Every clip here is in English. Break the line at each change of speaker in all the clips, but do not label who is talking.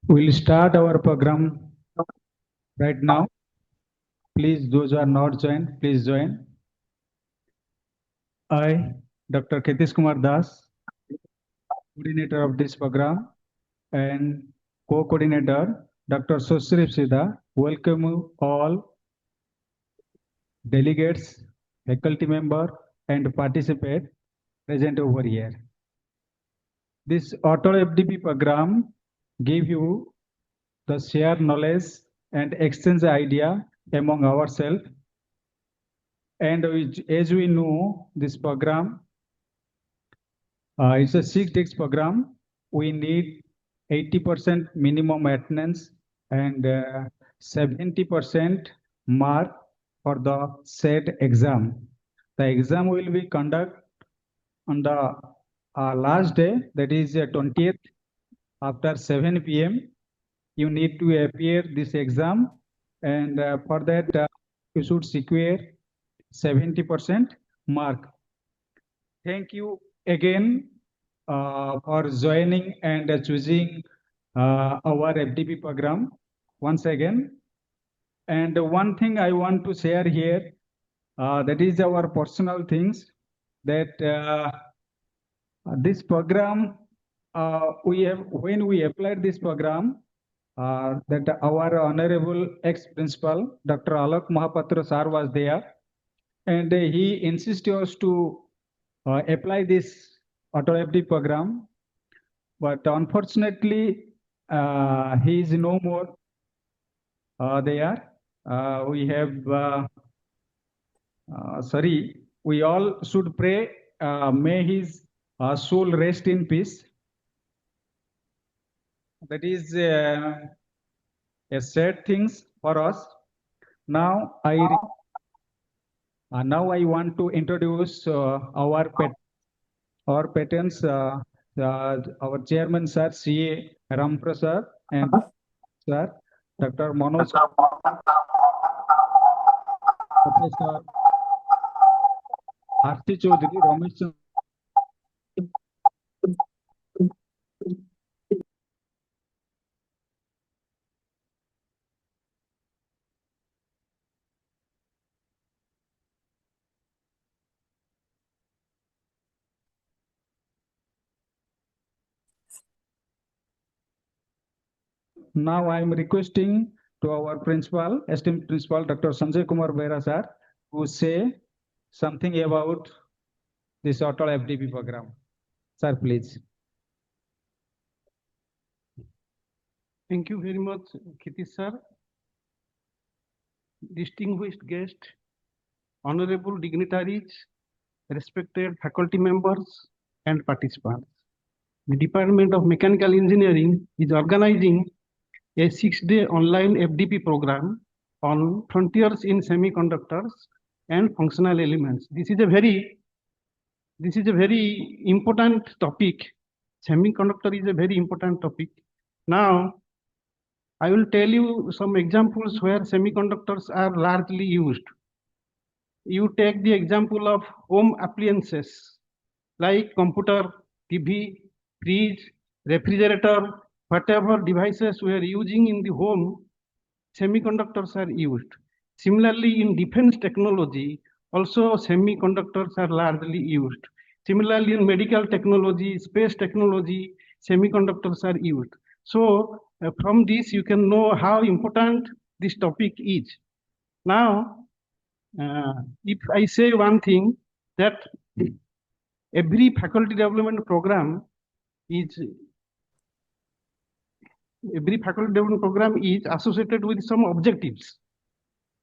We'll start our program right now. Please, those who are not joined, please join. I, Dr. 𝗕𝗫𝗄𝗎, coordinator of this program, and co-coordinator, Dr. 𝗕𝗫𝗄𝗏, welcome you all delegates, faculty member, and participate present over here. This auto FDP program give you the share knowledge and exchange idea among ourselves. And as we know, this program, it's a 6 days program. We need 80% minimum attendance and 70% mark for the said exam. The exam will be conducted on the last day, that is 20th, after 7 p.m. You need to appear this exam, and for that you should secure 70% mark. Thank you again for joining and choosing our FDP program once again. And one thing I want to share here, that is our personal things, that this program, when we applied this program, that our honorable ex-principal, Dr. 𝗕𝗵𝘂𝗯 sir was there, and he insisted us to apply this auto FD program, but unfortunately he is no more there. We have we all should pray, may his soul rest in peace. That is a sad thing for us. Now I want to introduce our patents, our chairman sir, CA Rampra sir, and sir Dr. Manoj, Professor 𝗕𝗫𝗄𝗏 Ramesh. Now I am requesting to our principal, esteemed principal, Dr. 𝗕𝗫𝗄𝗏 sir, to say something about this auto FDP program. Sir, please.
Thank you very much, 𝗕𝗫 sir. Distinguished guest, honorable dignitaries, respected faculty members and participants. The Department of Mechanical Engineering is organizing a 6-day online FDP program on frontiers in semiconductors and functional elements. This is a very important topic. Semiconductor is a very important topic. Now, I will tell you some examples where semiconductors are largely used. You take the example of home appliances like computer, TV, fridge, refrigerator, whatever devices we are using in the home, semiconductors are used. Similarly, in defense technology, also semiconductors are largely used. Similarly, in medical technology, space technology, semiconductors are used. So from this, you can know how important this topic is. Now, if I say one thing, that every faculty development program is associated with some objectives.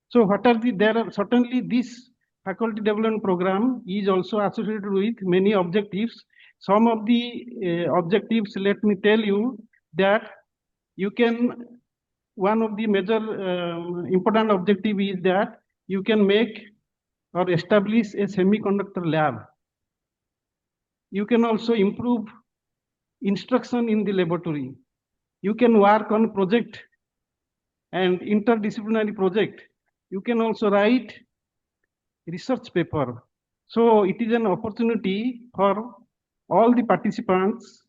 So what are there are certainly this faculty development program is also associated with many objectives. Some of the objectives, let me tell you that you can, one of the major important objective is that you can make or establish a semiconductor lab. You can also improve instruction in the laboratory. You can work on project and interdisciplinary project. You can also write research paper. So it is an opportunity for all the participants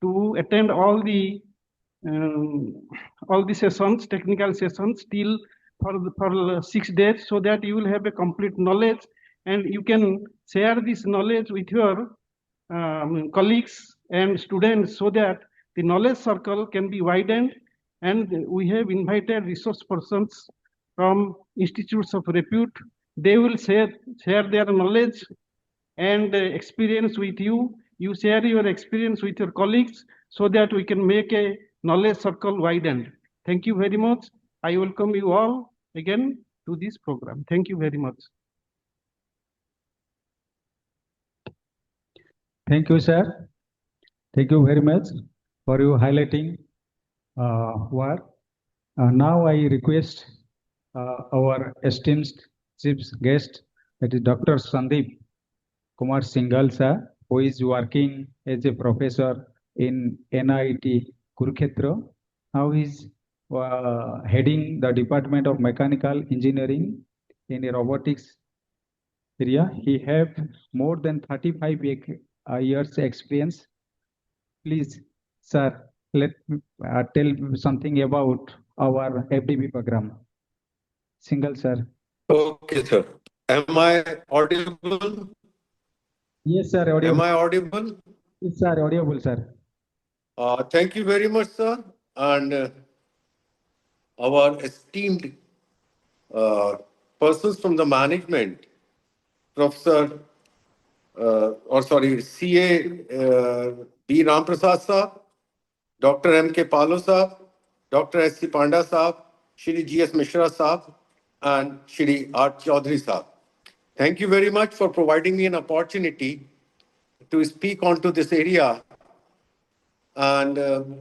to attend all the all the sessions, technical sessions, till for 6 days, so that you will have a complete knowledge and you can share this knowledge with your colleagues and students, so that the knowledge circle can be widened. And we have invited resource persons from institutes of repute. They will share their knowledge and experience with you. You share your experience with your colleagues, so that we can make a knowledge circle widened. Thank you very much. I welcome you all again to this program. Thank you very much.
Thank you, sir. Thank you very much for you highlighting work. Now I request our esteemed chief guest, that is Dr. 𝗕𝗵𝘂𝗯 𝗙𝗵𝘂𝗯 sir, who is working as a professor in 𝗕𝗏𝗡 Kurukshetra. Now he is heading the Department of Mechanical Engineering in a robotics area. He have more than 35 years experience. Please, sir, let me tell something about our FDP program. Single, sir.
Okay, sir. Am I audible?
Yes, sir. Audible.
Am I audible?
Yes, sir. Audible, sir.
Thank you very much, sir. And our esteemed persons from the management, Professor, CA B. Ramprasad sir, Dr. M.K.Palo sir, Dr. S.C. Panda sir, Shri G.S. Mishra sir, and Shri R. Chaudhary sir. Thank you very much for providing me an opportunity to speak onto this area. And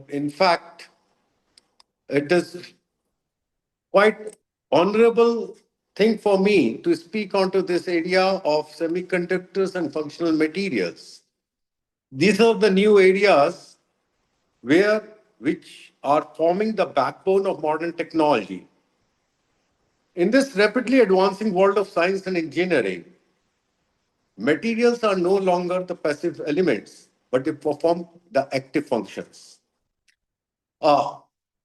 in fact, it is quite honorable thing for me to speak onto this area of semiconductors and functional materials. These are the new areas which are forming the backbone of modern technology. In this rapidly advancing world of science and engineering, materials are no longer the passive elements, but they perform the active functions.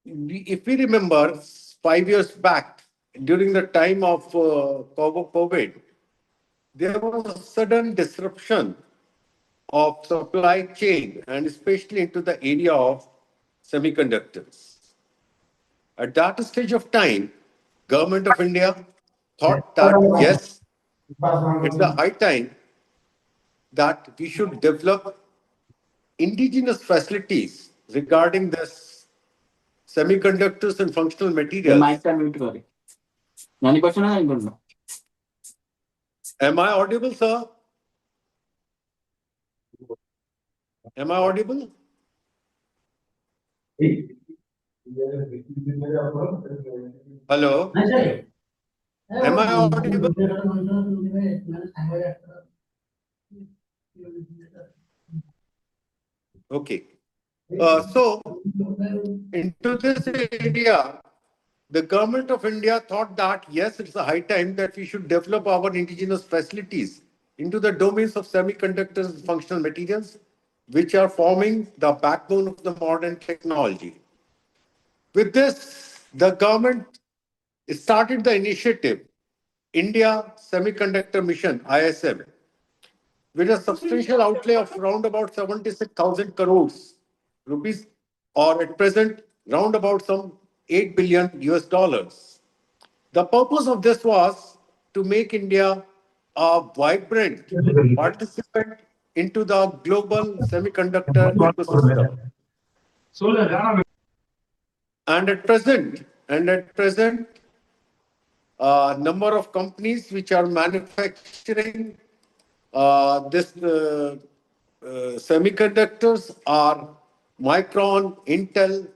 If we remember 5 years back, during the time of COVID, there was a sudden disruption of supply chain, and especially into the area of semiconductors. At that stage of time, Government of India thought that yes, it's the high time that we should develop indigenous facilities regarding this semiconductors and functional materials. Am I audible, sir? Am I audible? Hello? Am I audible? Okay. So, into this area, the Government of India thought that, yes, it's a high time that we should develop our indigenous facilities into the domains of semiconductors and functional materials, which are forming the backbone of the modern technology. With this, the government started the initiative, India Semiconductor Mission, ISM, with a substantial outlay of around about 76,000 crores rupees, or at present, round about some $8 billion US. The purpose of this was to make India a vibrant participant into the global semiconductor ecosystem. And at present, number of companies which are manufacturing this semiconductors are Micron, Intel,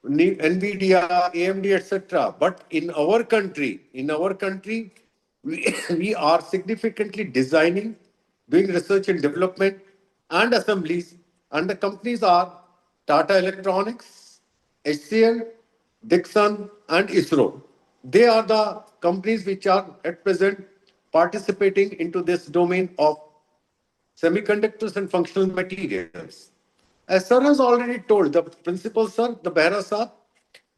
NVIDIA, AMD, etc. But in our country, we are significantly designing, doing research and development and assemblies, and the companies are Tata Electronics, HCL, Dixon, and ISRO. They are the companies which are at present participating into this domain of semiconductors and functional materials. As sir has already told, the principal sir, the Behra Sahab,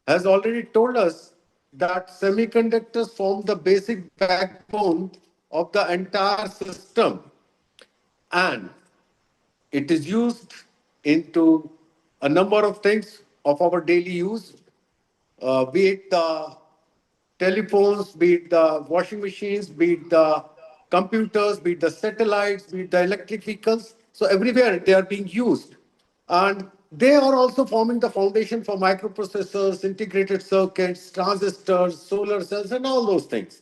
has already told us that semiconductors form the basic backbone of the entire system, and it is used into a number of things of our daily use, be it the telephones, be it the washing machines, be it the computers, be it the satellites, be it the electric vehicles. So everywhere they are being used. And they are also forming the foundation for microprocessors, integrated circuits, transistors, solar cells, and all those things.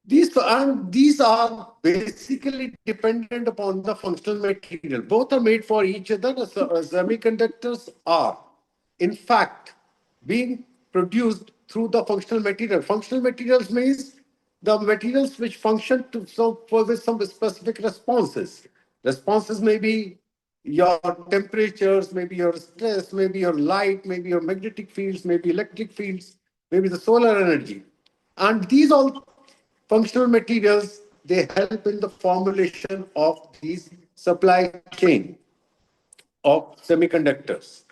These are basically dependent upon the functional material. Both are made for each other. Semiconductors are, in fact, being produced through the functional material. Functional materials means the materials which function to with some specific responses. Responses may be your temperatures, maybe your stress, maybe your light, maybe your magnetic fields, maybe electric fields, maybe the solar energy. And these all functional materials, they help in the formulation of these supply chain of semiconductors.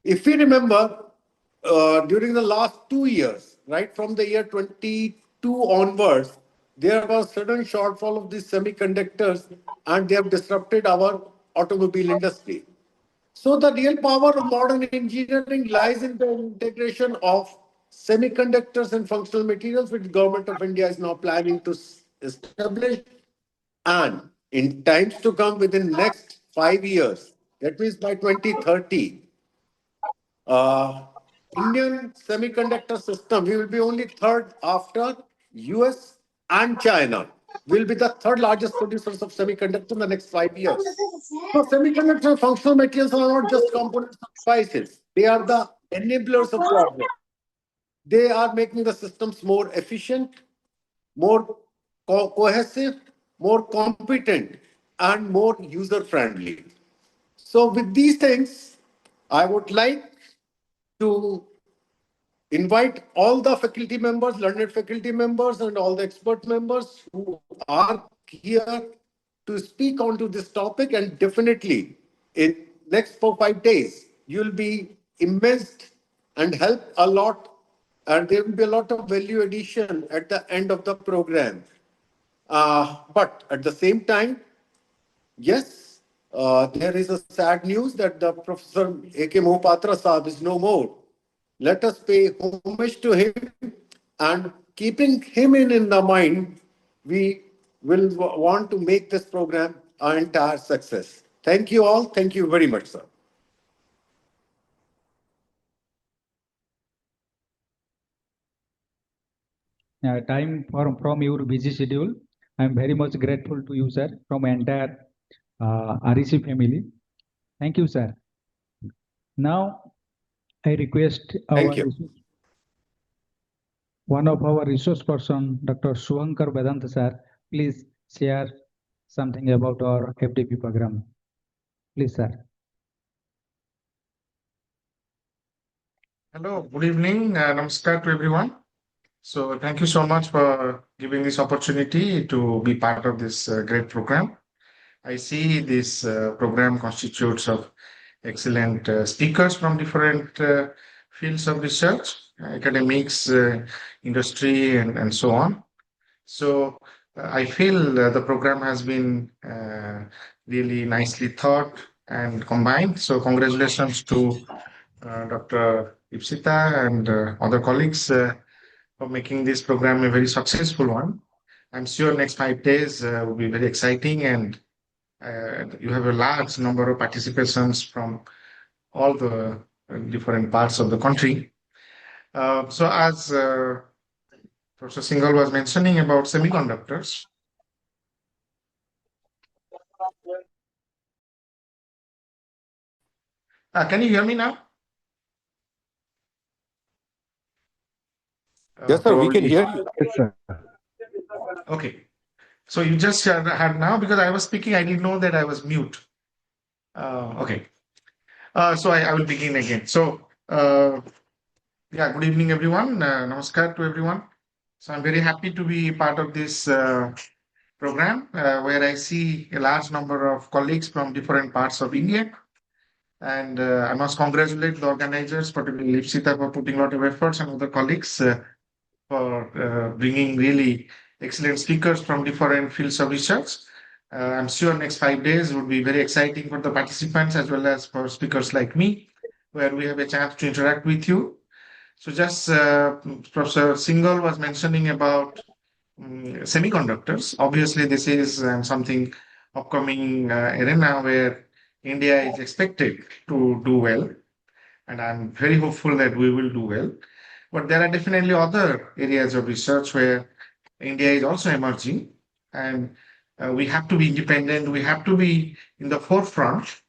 If we remember, during the last 2 years, right from the year 22 onwards, there was sudden shortfall of these semiconductors, and they have disrupted our automobile industry. So the real power of modern engineering lies in the integration of semiconductors and functional materials, which Government of India is now planning to establish. And in times to come, within next 5 years, that means by 2030, uh, Indian semiconductor system, we will be only third after US and China. Will be the third largest producers of semiconductor in the next 5 years. So semiconductor functional materials are not just components of devices. They are the enablers of progress. They are making the systems more efficient, more cohesive, more competent, and more user-friendly. So with these things, I would like to invite all the faculty members, learned faculty members, and all the expert members who are here to speak onto this topic. And definitely, in next 4 5 days, you'll be immersed and help a lot. And there will be a lot of value addition at the end of the program. But at the same time, yes, there is a sad news that the Professor 𝗕𝗵𝘂𝗋𝗆 Sahab is no more. Let us pay homage to him, and keeping him in the mind, we will want to make this program an entire success. Thank you all. Thank you very much, sir.
Time from your busy schedule. I am very much grateful to you, sir, from entire 𝗲𝗏𝗔𝗃 family. Thank you, sir. Now, I request one of our resource person, Dr. 𝗕𝗬𝗙𝗵𝗵𝘂𝗯𝘁 sir, please share something about our FDP program. Please, sir.
Hello, good evening. Namaskar to everyone. So thank you so much for giving this opportunity to be part of this great program. I see this program constitutes of excellent speakers from different fields of research, academics, industry, and so on. So I feel the program has been really nicely thought and combined. So congratulations to Dr. Ipsita and other colleagues for making this program a very successful one. I'm sure next 5 days will be very exciting, and you have a large number of participations from all the different parts of the country. So as Professor Singhal was mentioning about semiconductors, can you hear me now?
Yes, sir, we can hear you.
Yes, sir.
Okay. So you just had now, because I was speaking, I didn't know that I was mute. Okay. So I will begin again. So, yeah, good evening, everyone. Namaskar to everyone. So I'm very happy to be part of this program where I see a large number of colleagues from different parts of India. And I must congratulate the organizers, particularly 𝗕𝗵𝘂𝗹𝘂, for putting a lot of efforts, and other colleagues for bringing really excellent speakers from different fields of research. I'm sure next 5 days would be very exciting for the participants as well as for speakers like me, where we have a chance to interact with you. So just Professor Singhal was mentioning about semiconductors. Obviously, this is something upcoming arena where India is expected to do well, and I'm very hopeful that we will do well. But there are definitely other areas of research where India is also emerging, and we have to be independent. We have to be in the forefront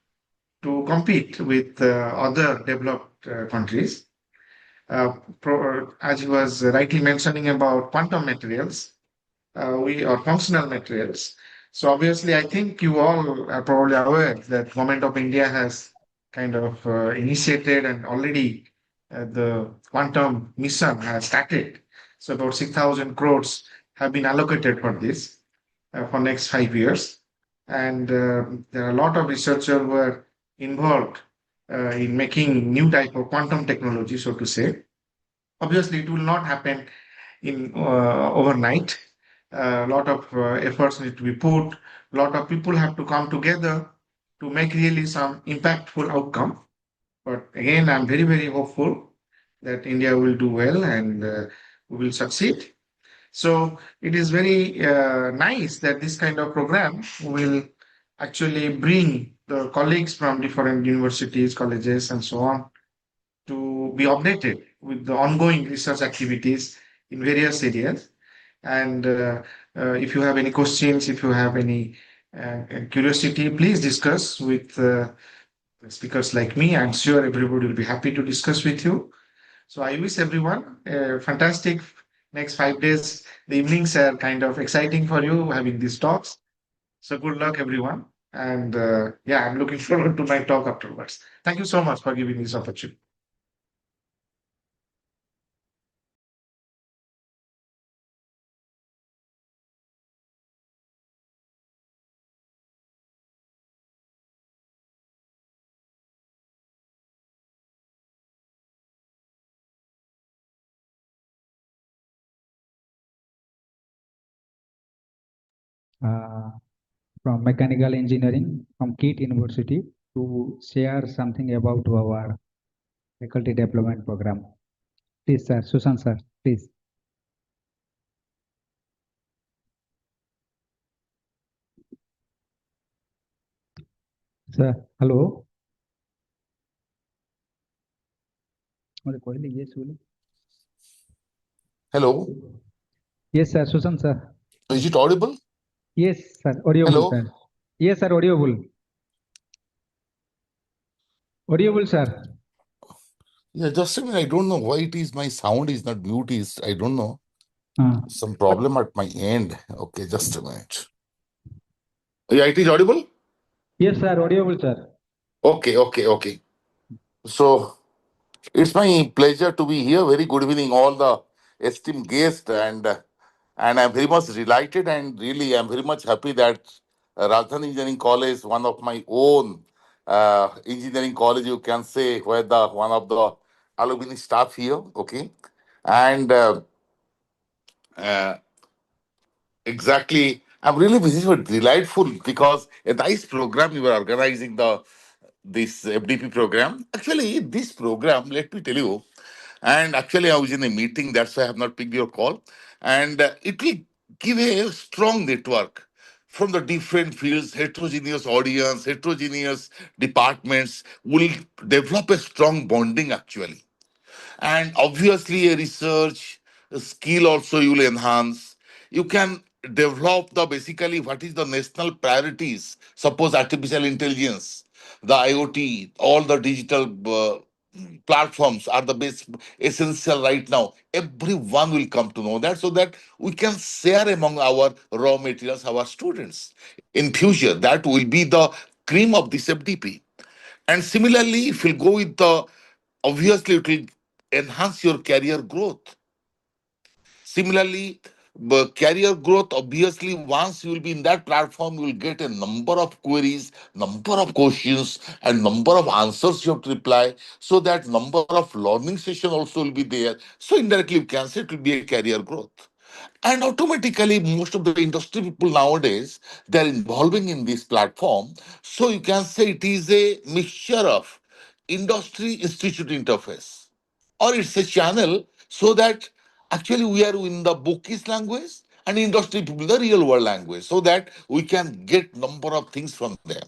to compete with other developed countries. As he was rightly mentioning about quantum materials, we are functional materials. So obviously, I think you all are probably aware that Government of India has kind of initiated, and already the quantum mission has started. So about 6,000 crores have been allocated for this for next 5 years. And there are a lot of researchers who are involved in making new type of quantum technology, so to say. Obviously, it will not happen in overnight. A lot of efforts need to be put. A lot of people have to come together to make really some impactful outcome. But again, I'm very, very hopeful that India will do well, and we will succeed. So it is very nice that this kind of program will actually bring the colleagues from different universities, colleges, and so on to be updated with the ongoing research activities in various areas. And if you have any questions, if you have any curiosity, please discuss with speakers like me. I'm sure everybody will be happy to discuss with you. So I wish everyone a fantastic next 5 days. The evenings are kind of exciting for you having these talks. So good luck, everyone. And yeah, I'm looking forward to my talk afterwards. Thank you so much for giving this opportunity.
From mechanical engineering from KIT University to share something about our faculty development program. Please, sir, Susan, sir, please. Sir, hello.
Hello.
Yes, sir, Susan, sir.
Is it audible?
Yes, sir, audible,
Hello?
sir. Yes, sir, audible. Audible, sir.
Yeah, just a minute. I don't know why it is my sound is not mute. I don't know.
Uh,
Some problem at my end. Okay, just a minute. Yeah, it is audible?
yes, sir, audible, sir.
Okay. So it's my pleasure to be here. Very good evening, all the esteemed guests, and I'm very much delighted, and really I'm very much happy that Raajdhani Engineering College, one of my own engineering college, you can say, where the one of the alumni staff here, okay, and uh, exactly, I'm really very delightful because a nice program you were organizing this FDP program. Actually, this program, let me tell you, and actually, I was in a meeting, that's why I have not picked your call. And it will give a strong network from the different fields, heterogeneous audience, heterogeneous departments will develop a strong bonding actually. And obviously, a research skill also you will enhance. You can develop the basically what is the national priorities. Suppose artificial intelligence, the IoT, all the digital platforms are the best essential right now. Everyone will come to know that so that we can share among our raw materials, our students. In future, that will be the cream of this FDP. And similarly, if you go with the obviously it will enhance your career growth. Similarly, But career growth, obviously, once you will be in that platform, you will get a number of queries, number of questions, and number of answers you have to reply. So that number of learning session also will be there. So indirectly, you can say it will be a career growth. And automatically, most of the industry people nowadays, they're involving in this platform. So you can say it is a mixture of industry institute interface, or it's a channel so that actually we are in the bookish language and industry people the real world language, so that we can get number of things from them.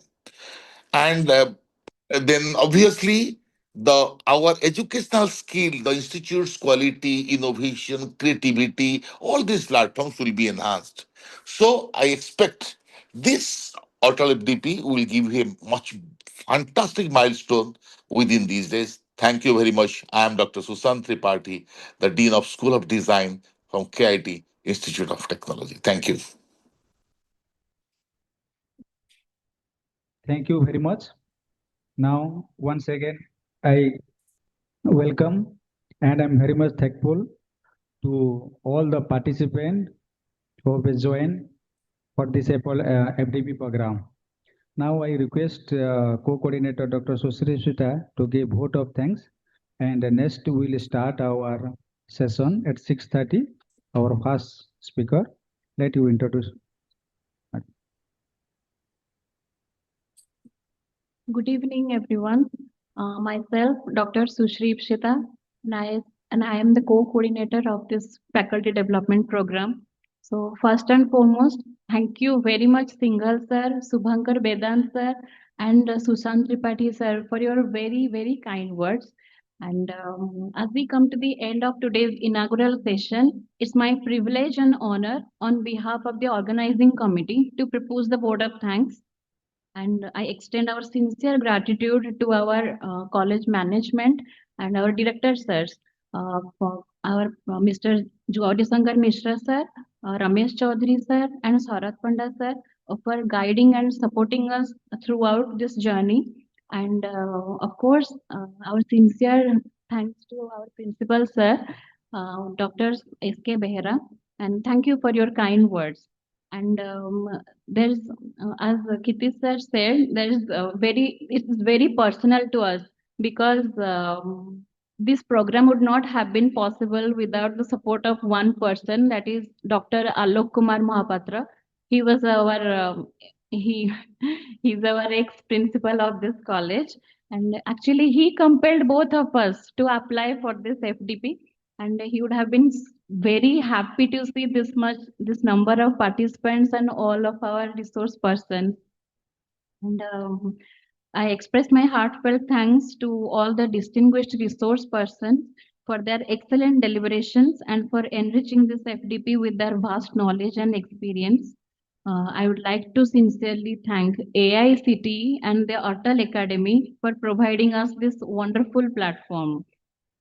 And then obviously the our educational skill, the institute's quality, innovation, creativity, all these platforms will be enhanced. So I expect this Atal FDP will give him much fantastic milestone within these days. Thank you very much. I am Dr. Sushant Tripathi, the Dean of School of Design from KIT Institute of Technology. Thank you.
Thank you very much. Now, once again, I welcome and I'm very much thankful to all the participants who have joined for this FDP program. Now I request co-coordinator Dr. 𝗕𝗫 to give vote of thanks, and next we will start our session at 6:30. Our first speaker, let you introduce.
Good evening, everyone. Myself, Dr. 𝗕𝗫𝗙, and I am the co-coordinator of this faculty development program. So first and foremost, thank you very much, Singhal sir, Shubhankar Vedant sir, and Sushant Tripathi sir for your very, very kind words. And as we come to the end of today's inaugural session, it's my privilege and honor on behalf of the organizing committee to propose the vote of thanks. And I extend our sincere gratitude to our college management and our director sirs, for our Mr. Gaurisankar Mishra sir, Ramesh Chaudhary sir, and Sarat Panda sir, for guiding and supporting us throughout this journey. And of course, our sincere thanks to our principal sir, Dr. S.K. Behera, and thank you for your kind words. And there's, as Kiti sir said, it's very personal to us, because this program would not have been possible without the support of one person, that is Dr. Alok Kumar Mahapatra. He was our he's our ex-principal of this college, and actually he compelled both of us to apply for this FDP, and he would have been very happy to see this number of participants and all of our resource persons. And I express my heartfelt thanks to all the distinguished resource persons for their excellent deliberations and for enriching this FDP with their vast knowledge and experience. I would like to sincerely thank AICTE and the Atal Academy for providing us this wonderful platform.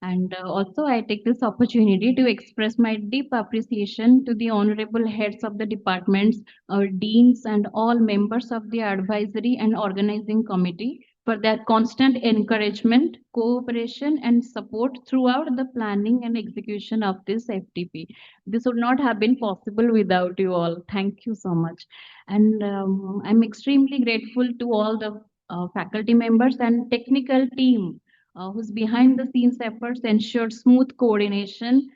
And also, I take this opportunity to express my deep appreciation to the honorable heads of the departments, our deans, and all members of the advisory and organizing committee for their constant encouragement, cooperation, and support throughout the planning and execution of this FDP. This would not have been possible without you all. Thank you so much. And I'm extremely grateful to all the faculty members and technical team whose behind the scenes efforts ensured smooth coordination,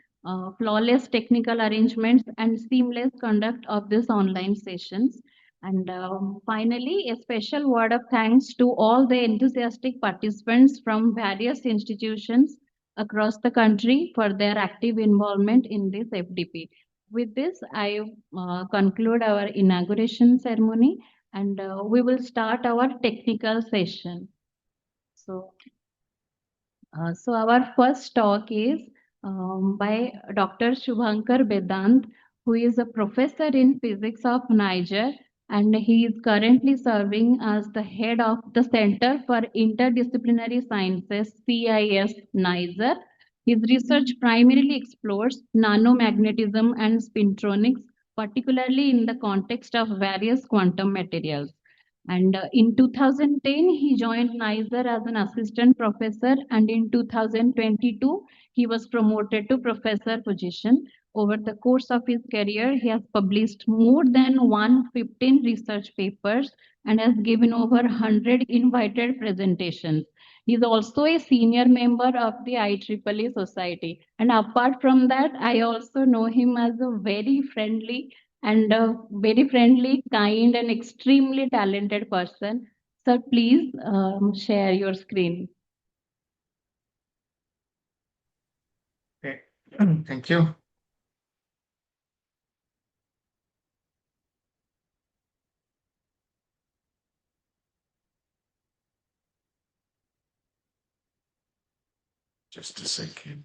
flawless technical arrangements, and seamless conduct of these online sessions. And finally, a special word of thanks to all the enthusiastic participants from various institutions across the country for their active involvement in this FDP. With this, I conclude our inauguration ceremony, and we will start our technical session. So our first talk is by Dr. Shubhankar Vedant, who is a professor in physics of Niger, and he is currently serving as the head of the Center for Interdisciplinary Sciences, CIS Niger. His research primarily explores nanomagnetism and spintronics, particularly in the context of various quantum materials. And in 2010, he joined Niger as an assistant professor, and in 2022, he was promoted to professor position. Over the course of his career, he has published more than 115 research papers and has given over 100 invited presentations. He is also a senior member of the IEEE Society. And apart from that, I also know him as a very friendly, kind, and extremely talented person. Sir, please share your screen.
Okay. Thank you. Just a second.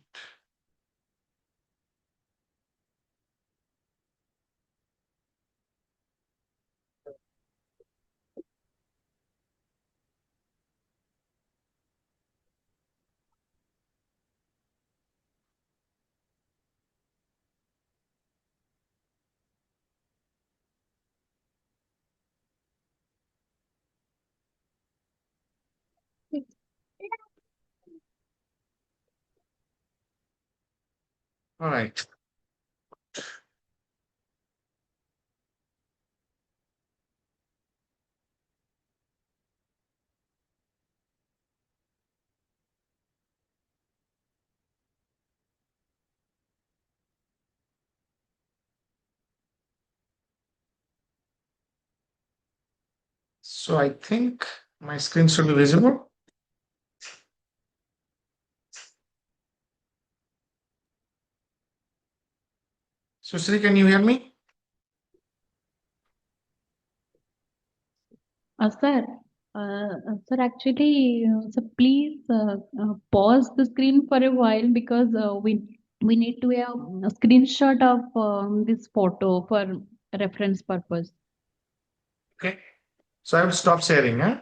All right. So I think my screen should be visible. Susri, can you hear me?
Sir, actually, please pause the screen for a while because we need to have a screenshot of this photo for reference purpose.
Okay. So I will stop sharing, huh?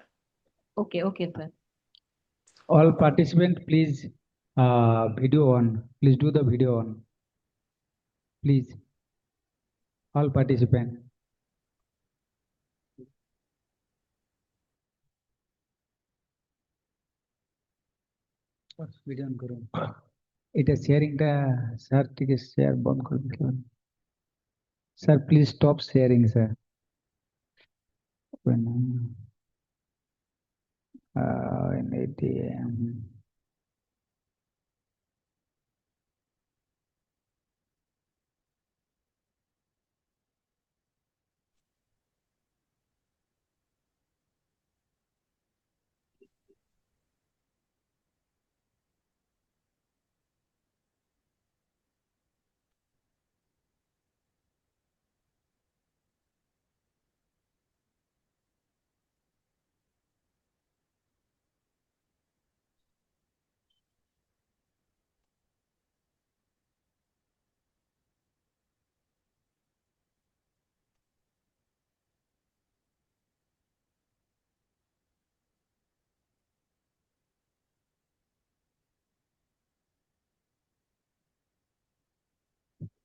Okay, sir.
All participants, please video on. Please do the video on. Please. All participants. Video on करो. It is sharing the sir. ठीक है share बंद कर दो. Sir, please stop sharing, sir. When in ATM.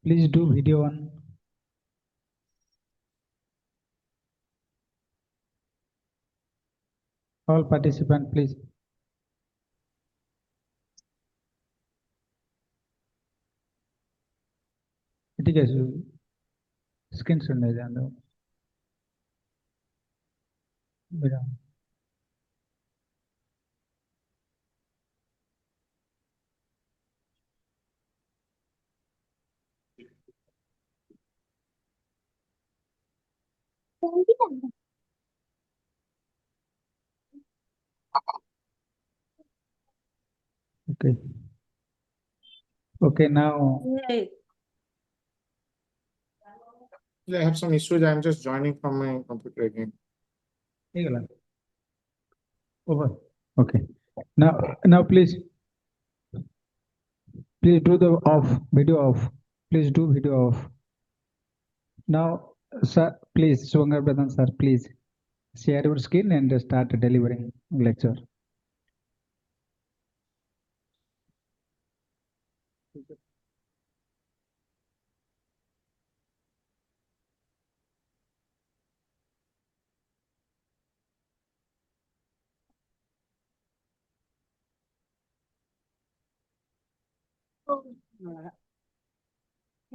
Please do video on. All participants, please. ठीक है screen सुनने जान दो मेरा okay. Okay, now.
I have some issues. I'm just joining from my computer again.
Over. Okay. Now please do the off video off. Please do video off. Now, sir, please, Suvangar Pradhan sir, please share your screen and start delivering lecture.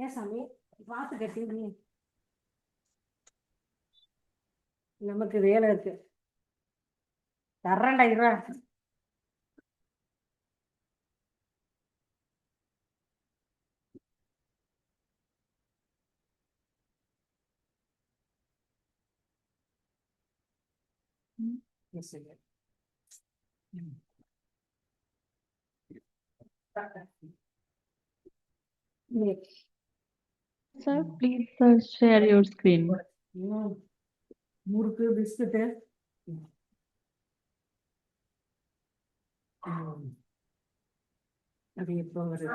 ஏன் சாமி பார்த்து கட்டி நீ நமக்கு வேலை இருக்கு தர்றேன்டா இருடா Yes, again.
Sir, please share your screen.
முறுக்கு பிஸ்கட்டு அது எப்போ வருது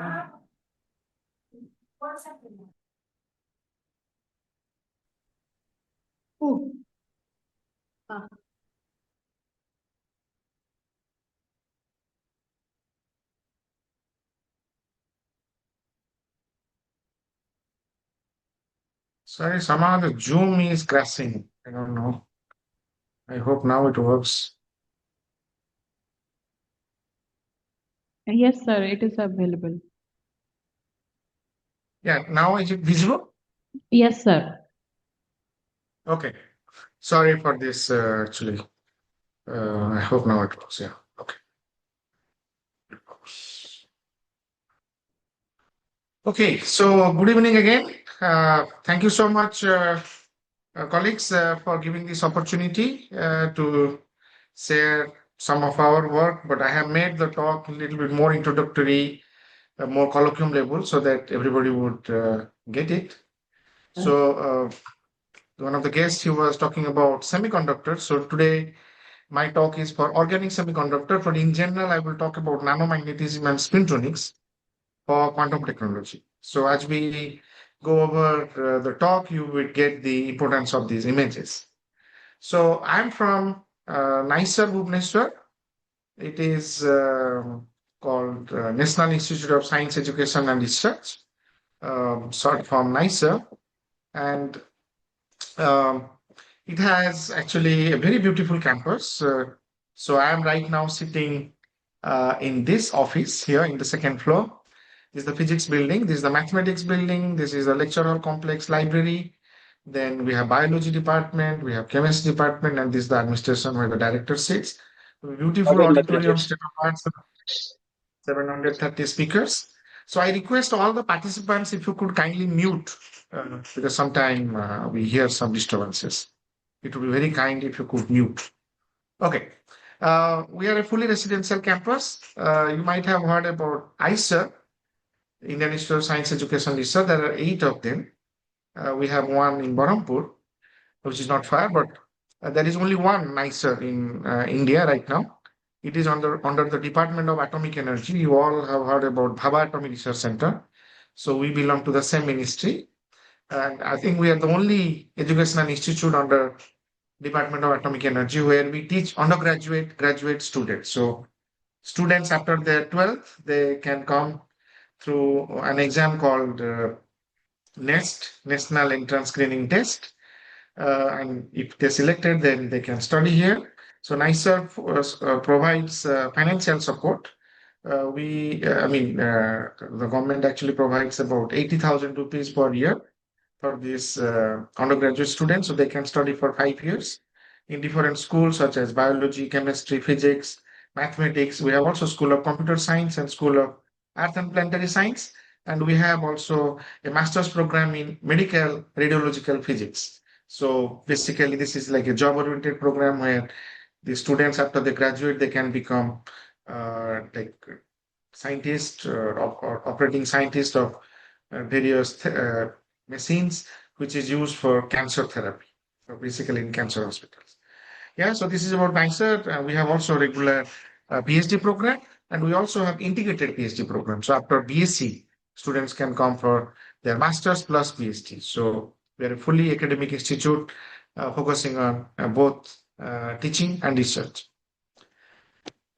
Sorry, somehow the Zoom is crashing. I don't know. I hope now it works.
Yes, sir, it is available.
Yeah, now is it visible?
Yes, sir.
Okay. Sorry for this, actually. I hope now it works. Yeah. Okay. Okay. So good evening again. Thank you so much, colleagues, for giving this opportunity to share some of our work. But I have made the talk a little bit more introductory, more colloquium level, so that everybody would get it. So one of the guests, he was talking about semiconductors. So today my talk is for organic semiconductor, but in general, I will talk about nanomagnetism and spintronics for quantum technology. So as we go over the talk, you will get the importance of these images. So I'm from 𝗕𝗫 Bhubaneswar. It is called National Institute of Science Education and Research, short form 𝗕𝗫. And it has actually a very beautiful campus. So I am right now sitting in this office here in the second floor. This is the physics building. This is the mathematics building. This is the lecture hall complex library. Then we have biology department. We have chemistry department, and this is the administration where the director sits. Beautiful auditorium, state of art, 730 speakers. So I request all the participants if you could kindly mute because sometimes we hear some disturbances. It would be very kind if you could mute. Okay. We are a fully residential campus. You might have heard about 𝗕𝗫, Indian Institute of Science Education Research. There are 8 of them. We have one in Berhampur, which is not far, but there is only one 𝗕𝗫 in India right now. It is under the Department of Atomic Energy. You all have heard about Bhabha Atomic Research Center. So we belong to the same ministry. And I think we are the only educational institute under Department of Atomic Energy where we teach undergraduate, graduate students. So students after their 12th, they can come through an exam called NEST, National Entrance Screening Test. And if they're selected, then they can study here. So 𝗕𝗫 provides financial support. The government actually provides about 80,000 rupees per year for these undergraduate students, so they can study for 5 years in different schools such as biology, chemistry, physics, mathematics. We have also School of Computer Science and School of Earth and Planetary Science. And we have also a master's program in medical radiological physics. So basically, this is like a job-oriented program where the students, after they graduate, they can become like scientists or operating scientists of various machines, which is used for cancer therapy, so basically in cancer hospitals. Yeah, so this is about 𝗕𝗫. We have also regular PhD program, and we also have integrated PhD program. So after BSc, students can come for their master's plus PhD. So we are a fully academic institute focusing on both teaching and research.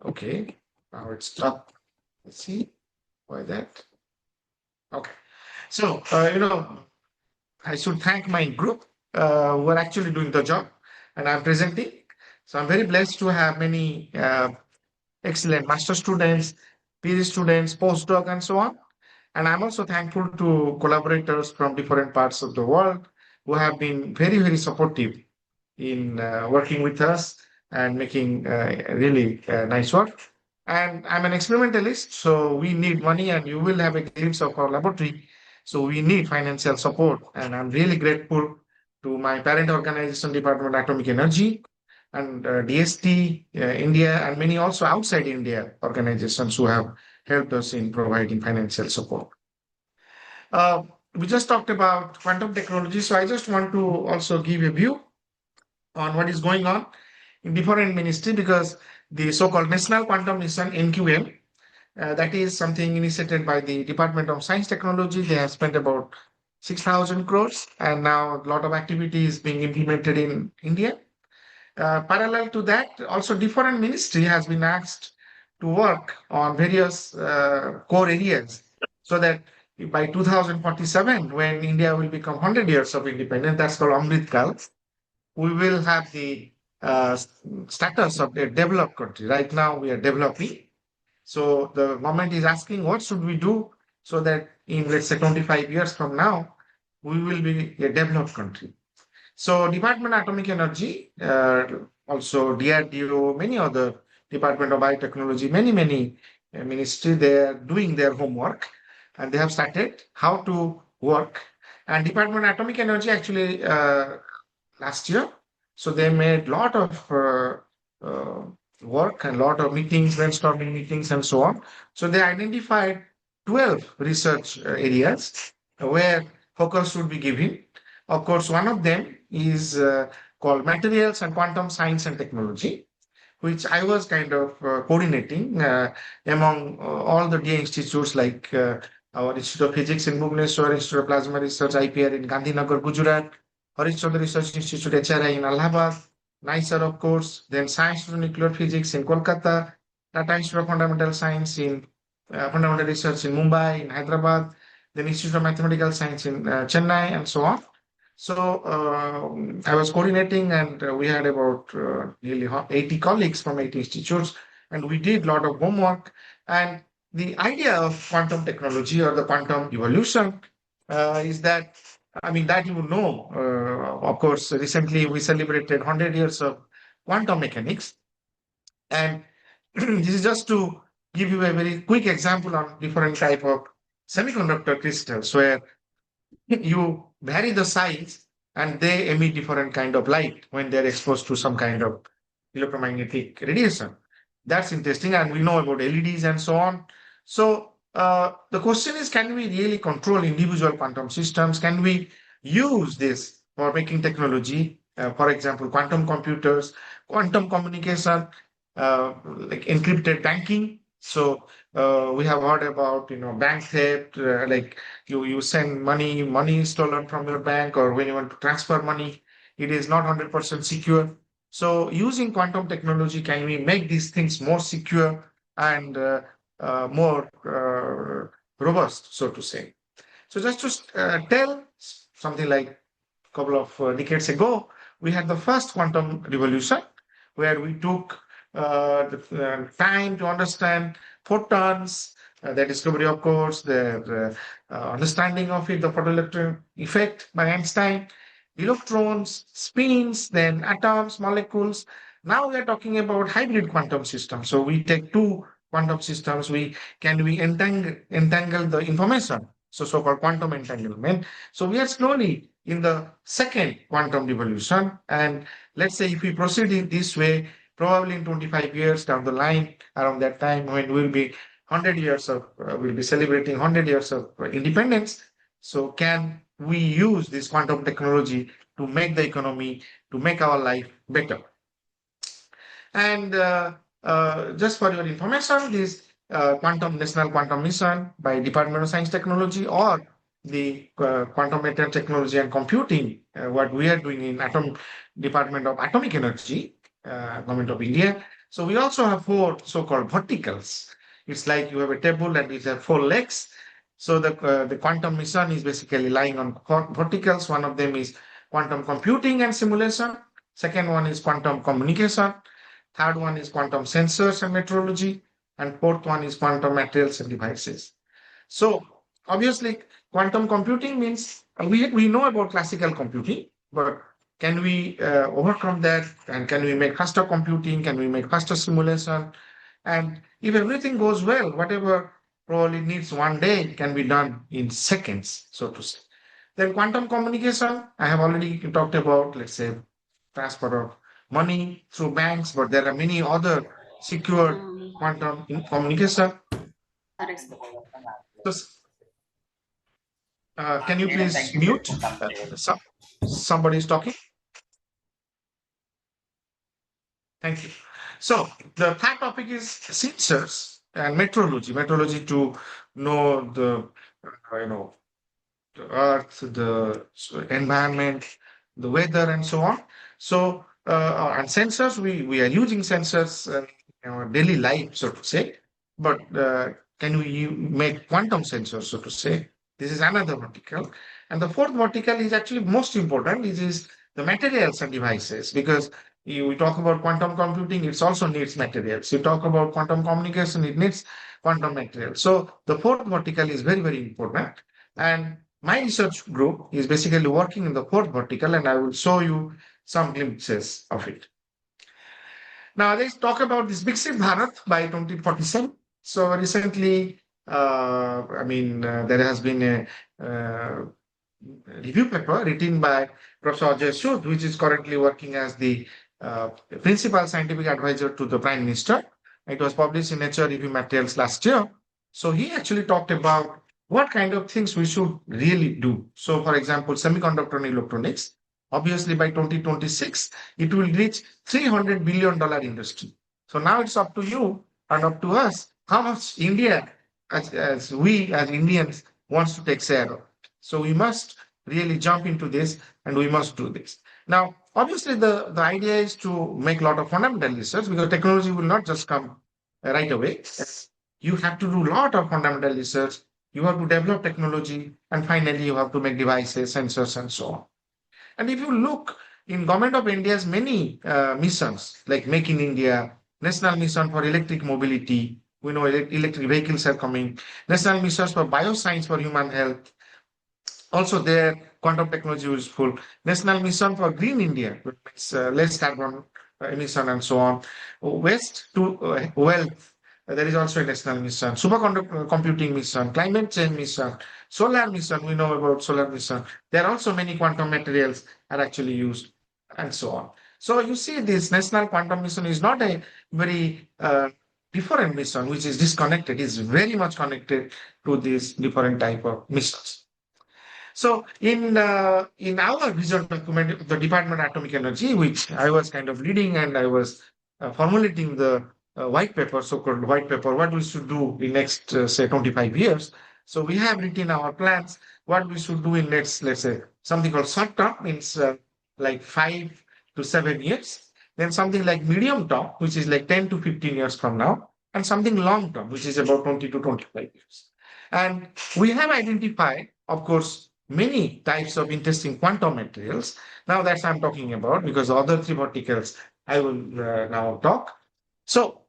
Okay, now it's stopped. Let's see why that. Okay, so I should thank my group who are actually doing the job, and I'm presenting. So I'm very blessed to have many excellent master students, PhD students, postdoc, and so on. And I'm also thankful to collaborators from different parts of the world who have been very, very supportive in working with us and making really nice work. And I'm an experimentalist, so we need money, and you will have a glimpse of our laboratory. So we need financial support, and I'm really grateful to my parent organization, Department of Atomic Energy, and DST India, and many also outside India organizations who have helped us in providing financial support. We just talked about quantum technology, so I just want to also give a view on what is going on in different ministry, because the so-called National Quantum Mission NQM, that is something initiated by the Department of Science Technology. They have spent about 6,000 crores, and now a lot of activity is being implemented in India. Parallel to that, also different ministry has been asked to work on various core areas, so that by 2047, when India will become 100 years of independence, that's called 𝗕𝗵𝘂𝗯𝗏, we will have the status of a developed country. Right now, we are developing. So the government is asking, what should we do so that in, let's say, 25 years from now, we will be a developed country. So Department of Atomic Energy, also DRDO, many other Department of Biotechnology, many ministry, they are doing their homework, and they have started how to work. And Department of Atomic Energy actually last year, so they made a lot of work and a lot of meetings, brainstorming meetings, and so on. So they identified 12 research areas where focus should be given. Of course, one of them is called Materials and Quantum Science and Technology, which I was kind of coordinating among all the DA institutes, like our Institute of Physics in Bhubaneswar, Institute of Plasma Research, IPR in Gandhinagar, Gujarat, Harishchandra Research Institute, HRI in Allahabad, NICER, of course, then Science of Nuclear Physics in Kolkata, Tata Institute of Fundamental Science in Fundamental Research in Mumbai, in Hyderabad, then Institute of Mathematical Science in Chennai, and so on. So I was coordinating, and we had about nearly 80 colleagues from 80 institutes, and we did a lot of homework. And the idea of quantum technology or the quantum evolution is that, I mean, that you know, of course, recently we celebrated 100 years of quantum mechanics. And this is just to give you a very quick example on different type of semiconductor crystals, where you vary the size and they emit different kind of light when they're exposed to some kind of electromagnetic radiation. That's interesting. And we know about LEDs and so on. So the question is, can we really control individual quantum systems? Can we use this for making technology, for example, quantum computers, quantum communication, like encrypted banking? So we have heard about, bank theft, like you send money stolen from your bank, or when you want to transfer money, it is not 100% secure. So using quantum technology, can we make these things more secure and more robust, so to say? So just to tell something, like a couple of decades ago, we had the first quantum revolution, where we took the time to understand photons, the discovery, of course, the understanding of it, the photoelectron effect by Einstein, electrons, spins, then atoms, molecules. Now we are talking about hybrid quantum systems. So we take two quantum systems, we entangle the information, so-called quantum entanglement. So we are slowly in the second quantum revolution. And let's say if we proceed in this way, probably in 25 years down the line, around that time when we'll be 100 years of, we'll be celebrating 100 years of independence. So can we use this quantum technology to make the economy, to make our life better? And just for your information, this National Quantum Mission by Department of Science Technology, or the Quantum Matter Technology and Computing, what we are doing in Department of Atomic Energy, Government of India. So we also have 4 so-called verticals. It's like you have a table and it has 4 legs. So the quantum mission is basically lying on 4 verticals. One of them is quantum computing and simulation. Second one is quantum communication. Third one is quantum sensors and metrology. And fourth one is quantum materials and devices. So obviously, quantum computing means we know about classical computing, but can we overcome that? And can we make faster computing? Can we make faster simulation? And if everything goes well, whatever probably needs one day can be done in seconds, so to say. Then quantum communication, I have already talked about, let's say, transfer of money through banks, but there are many other secure quantum communication. So, can you please mute? Somebody is talking. Thank you. So the third topic is sensors and meteorology. Meteorology to know the the earth, the environment, the weather, and so on. So and sensors, we are using sensors in our daily life, so to say. But can we make quantum sensors, so to say? This is another vertical. And the fourth vertical is actually most important. It is the materials and devices, because we talk about quantum computing, it also needs materials. You talk about quantum communication, it needs quantum materials. So the fourth vertical is very, very important. And my research group is basically working in the fourth vertical, and I will show you some glimpses of it. Now, let's talk about this 𝗕𝗵𝘂𝗶𝗰 Bharat by 2047. So recently, there has been a review paper written by Professor 𝗕𝗬𝗪, which is currently working as the principal scientific advisor to the Prime Minister. It was published in Nature Review Materials last year. So he actually talked about what kind of things we should really do. So, for example, semiconductor and electronics. Obviously, by 2026, it will reach $300 billion industry. So now it's up to you and up to us how much India, as we as Indians, wants to take share of. So we must really jump into this, and we must do this. Now, obviously, the idea is to make a lot of fundamental research, because technology will not just come right away. You have to do a lot of fundamental research. You have to develop technology, and finally, you have to make devices, sensors, and so on. And if you look in Government of India's many missions, like Make in India, National Mission for Electric Mobility, we know electric vehicles are coming, National Missions for Bioscience for Human Health, also there, quantum technology is useful, National Mission for Green India, which makes less carbon emission and so on, Waste to Wealth, there is also a national mission, superconductor computing mission, climate change mission, solar mission, we know about solar mission. There are also many quantum materials are actually used, and so on. So you see, this national quantum mission is not a very different mission, which is disconnected. It's very much connected to these different type of missions. So in our vision document, the Department of Atomic Energy, which I was kind of leading, and I was formulating the white paper, so-called white paper, what we should do in next, say, 25 years. So we have written our plans, what we should do in next, let's say, something called short term, means like 5 to 7 years. Then something like medium term, which is like 10 to 15 years from now. And something long term, which is about 20 to 25 years. And we have identified, of course, many types of interesting quantum materials. Now that's I'm talking about, because the other three verticals I will now talk. So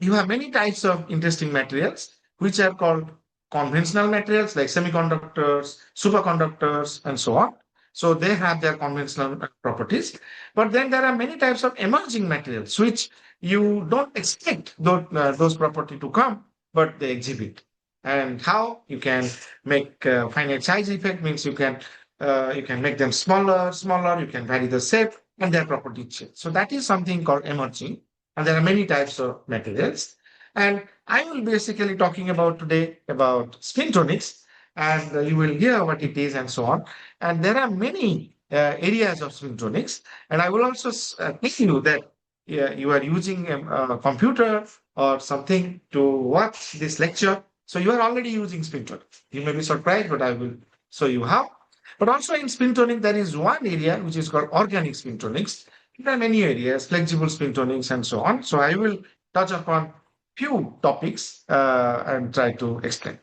you have many types of interesting materials, which are called conventional materials, like semiconductors, superconductors, and so on. So they have their conventional properties. But then there are many types of emerging materials, which you don't expect those properties to come, but they exhibit. And how you can make finite size effect means you can make them smaller, you can vary the shape, and their properties change. So that is something called emerging. And there are many types of materials. And I will basically talking about today about spintronics, and you will hear what it is and so on. And there are many areas of spintronics. And I will also tell you that you are using a computer or something to watch this lecture. So you are already using spintronics. You may be surprised, but I will show you how. But also in spintronics, there is one area which is called organic spintronics. There are many areas, flexible spintronics, and so on. So I will touch upon few topics and try to explain.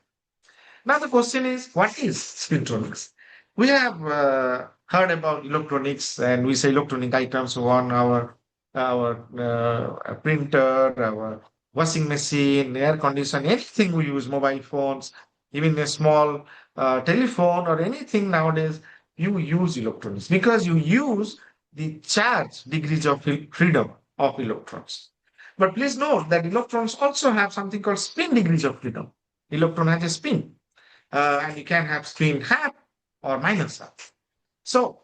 Now the question is, what is spintronics? We have heard about electronics, and we say electronic items on our printer, our washing machine, air conditioner, anything we use, mobile phones, even a small telephone or anything nowadays, you use electrons because you use the charge degrees of freedom of electrons. But please note that electrons also have something called spin degrees of freedom. Electron has a spin, and you can have spin half or minus half. So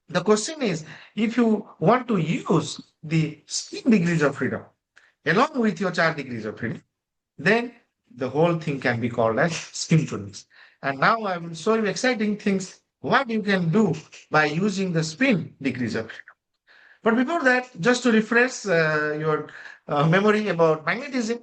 the question is, if you want to use the spin degrees of freedom along with your charge degrees of freedom, then the whole thing can be called as spintonics. And now I will show you exciting things what you can do by using the spin degrees of freedom. But before that, just to refresh your memory about magnetism.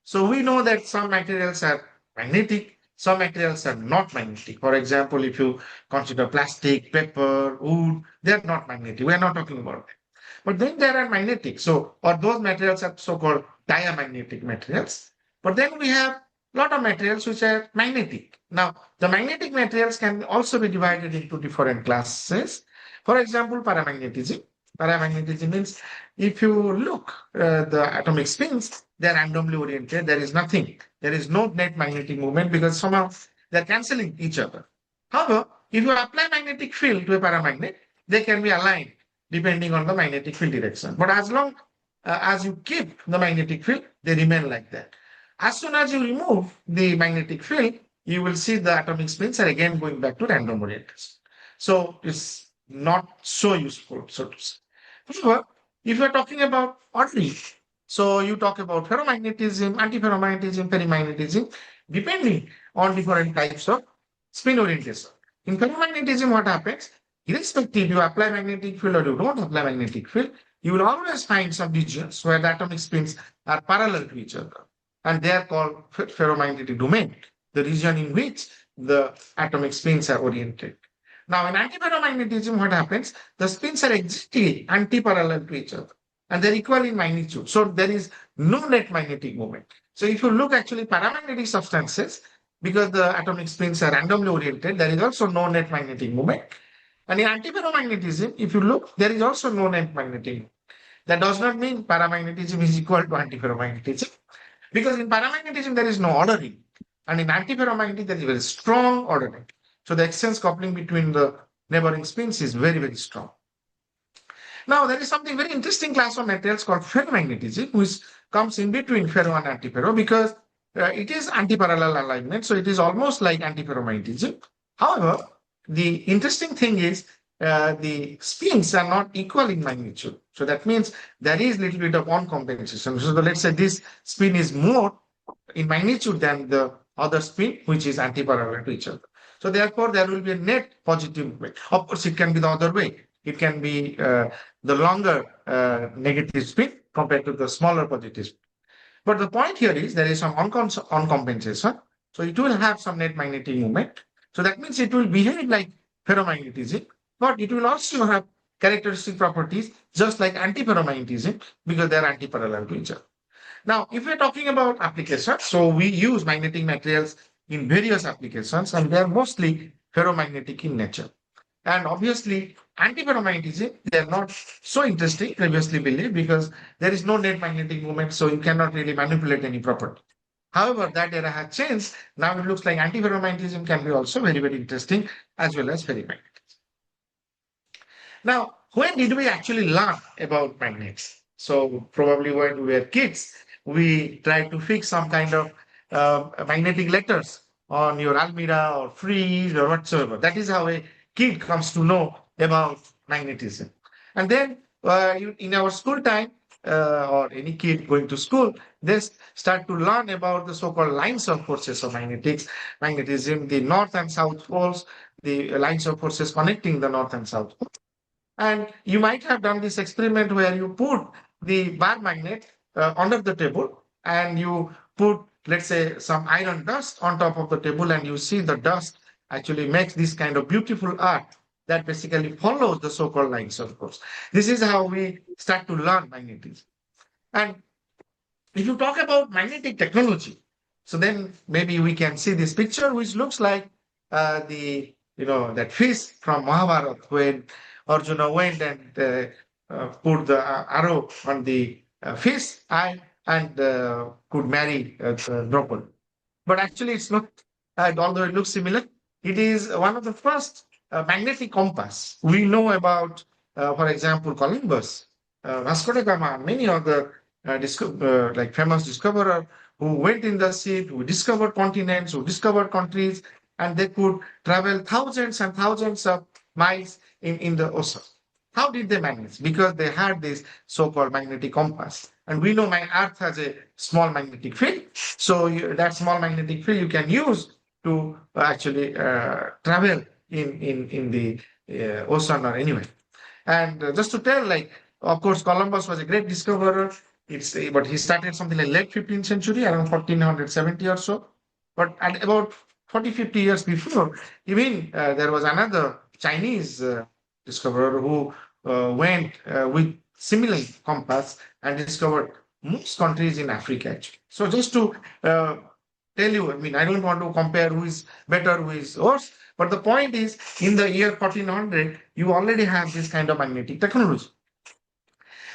So we know that some materials are magnetic, some materials are not magnetic. For example, if you consider plastic, paper, wood, they are not magnetic. We are not talking about that. But then there are magnetic. So, or those materials are so-called diamagnetic materials. But then we have a lot of materials which are magnetic. Now, the magnetic materials can also be divided into different classes. For example, paramagnetism. Paramagnetism means if you look the atomic spins, they are randomly oriented. There is nothing. There is no net magnetic moment because somehow they are cancelling each other. However, if you apply magnetic field to a paramagnet, they can be aligned depending on the magnetic field direction. But as long as you keep the magnetic field, they remain like that. As soon as you remove the magnetic field, you will see the atomic spins are again going back to random orientation. So it's not so useful, so to say. However, if you're talking about ordering, so you talk about ferromagnetism, antiferromagnetism, perimagnetism, depending on different types of spin orientation. In ferromagnetism, what happens? Irrespective you apply magnetic field or you don't apply magnetic field, you will always find some regions where the atomic spins are parallel to each other. And they are called ferromagnetic domain, the region in which the atomic spins are oriented. Now, in antiferromagnetism, what happens? The spins are exactly anti-parallel to each other and they're equal in magnitude. So there is no net magnetic moment. So if you look actually paramagnetic substances, because the atomic spins are randomly oriented, there is also no net magnetic moment. And in antiferromagnetism, if you look, there is also no net magnetic moment. That does not mean paramagnetism is equal to antiferromagnetism, because in paramagnetism, there is no ordering. And in antiferromagnetism, there is very strong ordering. So the exchange coupling between the neighboring spins is very, very strong. Now, there is something very interesting class of materials called ferromagnetism, which comes in between ferro and antiferro because it is antiparallel alignment. So it is almost like antiferromagnetism. However, the interesting thing is the spins are not equal in magnitude. So that means there is a little bit of uncompensation. So let's say this spin is more in magnitude than the other spin, which is antiparallel to each other. So therefore, there will be a net positive movement. Of course, it can be the other way. It can be the longer negative spin compared to the smaller positive spin. But the point here is there is some uncompensation. So it will have some net magnetic moment. So that means it will behave like ferromagnetism, but it will also have characteristic properties just like antiferromagnetism because they are antiparallel to each other. Now, if we're talking about applications, so we use magnetic materials in various applications and they are mostly ferromagnetic in nature. And obviously, antiferromagnetism, they are not so interesting, previously believed, because there is no net magnetic moment, so you cannot really manipulate any property. However, that era has changed. Now it looks like antiferromagnetism can be also very, very interesting as well as ferrimagnetism. Now, when did we actually learn about magnets? So probably when we were kids, we tried to fix some kind of magnetic letters on your almirah or fridge or whatsoever. That is how a kid comes to know about magnetism. And then in our school time, or any kid going to school, they start to learn about the so-called lines of forces of magnetism, the north and south poles, the lines of forces connecting the north and south poles. And you might have done this experiment where you put the bar magnet under the table and you put, let's say, some iron dust on top of the table and you see the dust actually makes this kind of beautiful art that basically follows the so-called lines of force. This is how we start to learn magnetism. And if you talk about magnetic technology, so then maybe we can see this picture, which looks like that fish from Mahabharata when Arjuna went and put the arrow on the fish eye and could marry Draupadi. But actually, it's not although it looks similar. It is one of the first magnetic compass. We know about, for example, Columbus, Vasco da Gama, many other like famous discoverer who went in the ship, who discovered continents, who discovered countries, and they could travel thousands and thousands of miles in the ocean. How did they manage? Because they had this so-called magnetic compass. And we know my Earth has a small magnetic field. So that small magnetic field you can use to actually travel in the ocean or anywhere. And just to tell, like, of course, Columbus was a great discoverer. But he started something like late 15th century, around 1470 or so. But at about 40, 50 years before, even there was another Chinese discoverer who went with similar compass and discovered most countries in Africa, actually. So just to tell you, I mean, I don't want to compare who is better, who is worse, but the point is, in the year 1400, you already have this kind of magnetic technology.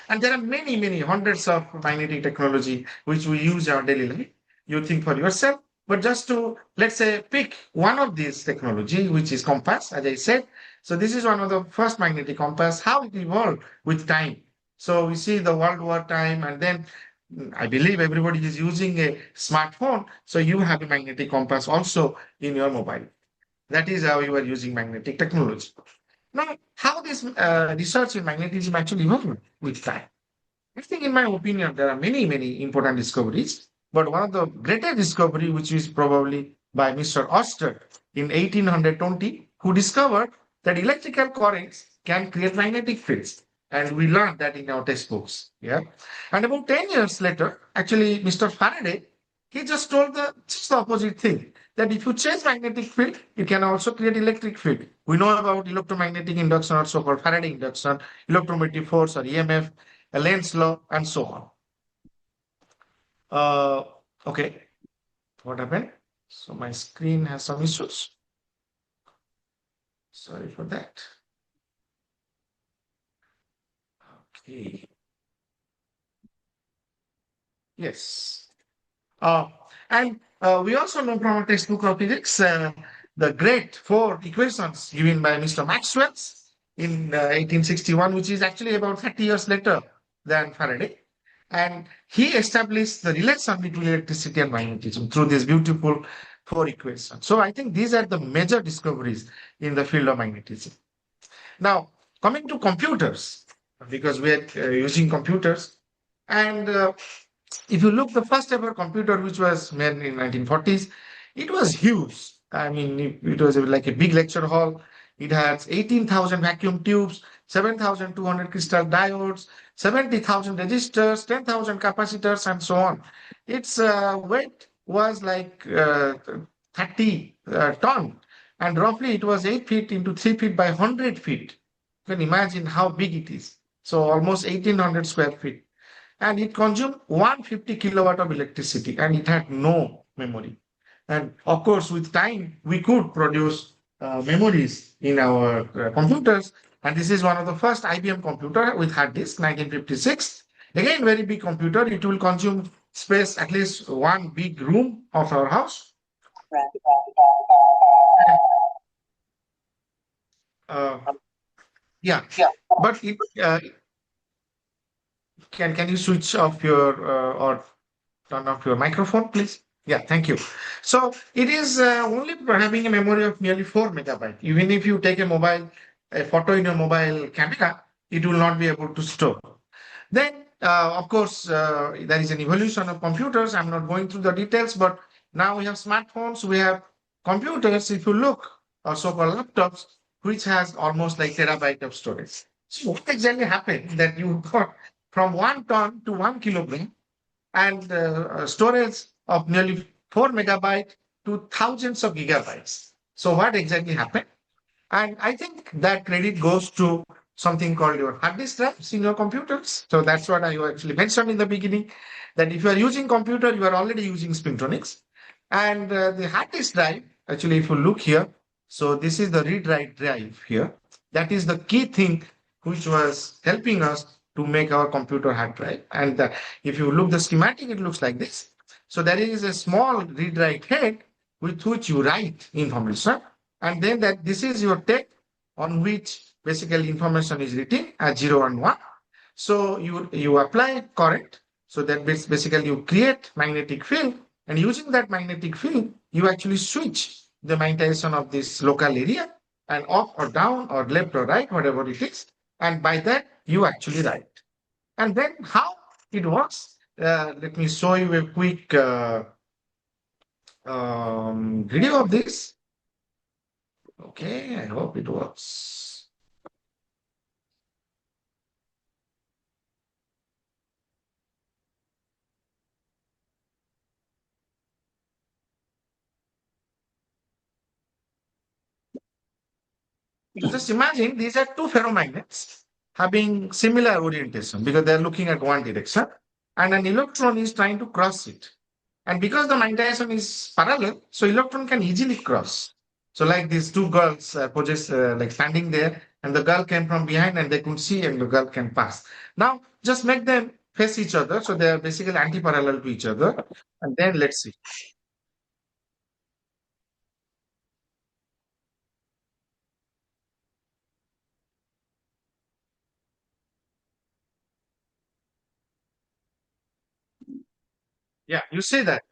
And there are many, many hundreds of magnetic technology which we use in our daily life. You think for yourself, but just to, let's say, pick one of these technology, which is compass, as I said. So this is one of the first magnetic compass, how it evolved with time. So we see the World War time, and then I believe everybody is using a smartphone. So you have a magnetic compass also in your mobile. That is how you are using magnetic technology. Now, how this research in magnetism actually evolved with time? I think, in my opinion, there are many, many important discoveries. But one of the greatest discovery, which is probably by Mr. Oster in 1820, who discovered that electrical currents can create magnetic fields. And we learned that in our textbooks. Yeah. And about 10 years later, actually, Mr. Faraday, he just told just the opposite thing, that if you change magnetic field, it can also create electric field. We know about electromagnetic induction, or so-called Faraday induction, electromotive force or EMF, Lenz's law, and so on. Okay, what happened? So my screen has some issues. Sorry for that. Okay. Yes. And we also know from our textbook of physics the great 4 equations given by Mr. Maxwell in 1861, which is actually about 30 years later than Faraday. And he established the relation between electricity and magnetism through this beautiful 4 equations. So I think these are the major discoveries in the field of magnetism. Now, coming to computers, because we are using computers, and if you look, the first ever computer which was made in 1940s, it was huge. I mean, it was like a big lecture hall. It had 18,000 vacuum tubes, 7,200 crystal diodes, 70,000 resistors, 10,000 capacitors, and so on. Its weight was like 30 ton, and roughly it was 8 feet into 3 feet by 100 feet. You can imagine how big it is. So almost 1,800 square feet. And it consumed 150 kilowatt of electricity, and it had no memory. And of course, with time, we could produce memories in our computers. And this is one of the first IBM computer with hard disk, 1956. Again, very big computer. It will consume space, at least one big room of our house. Yeah, but it, can you switch off your or turn off your microphone, please? Yeah, thank you. So it is only having a memory of nearly 4 megabytes. Even if you take a photo in your mobile camera, it will not be able to store. Then, of course, there is an evolution of computers. I'm not going through the details, but now we have smartphones, we have computers. If you look, or so-called laptops, which has almost like terabyte of storage. So what exactly happened that you got from 1 ton to 1 kilogram, and storage of nearly 4 megabytes to thousands of gigabytes. So what exactly happened? And I think that credit goes to something called your hard disk drives in your computers. So that's what I actually mentioned in the beginning, that if you are using computer, you are already using spintronics. And the hard disk drive, actually, if you look here, so this is the read-write drive here. That is the key thing which was helping us to make our computer hard drive. And if you look the schematic, it looks like this. So there is a small read-write head, with which you write information, and then that this is your text on which basically information is written as 0 and 1. So you apply current. So that basically you create magnetic field, and using that magnetic field, you actually switch the magnetization of this local area and up or down or left or right, whatever it is. And by that, you actually write. And then how it works, let me show you a quick video of this. Okay, I hope it works. Just imagine these are two ferromagnets having similar orientation because they're looking at one direction, and an electron is trying to cross it. And because the magnetization is parallel, so electron can easily cross. So like these two girls like standing there, and the girl came from behind and they could see, and the girl can pass. Now just make them face each other, so they are basically anti-parallel to each other. And then let's see. Yeah, you see that.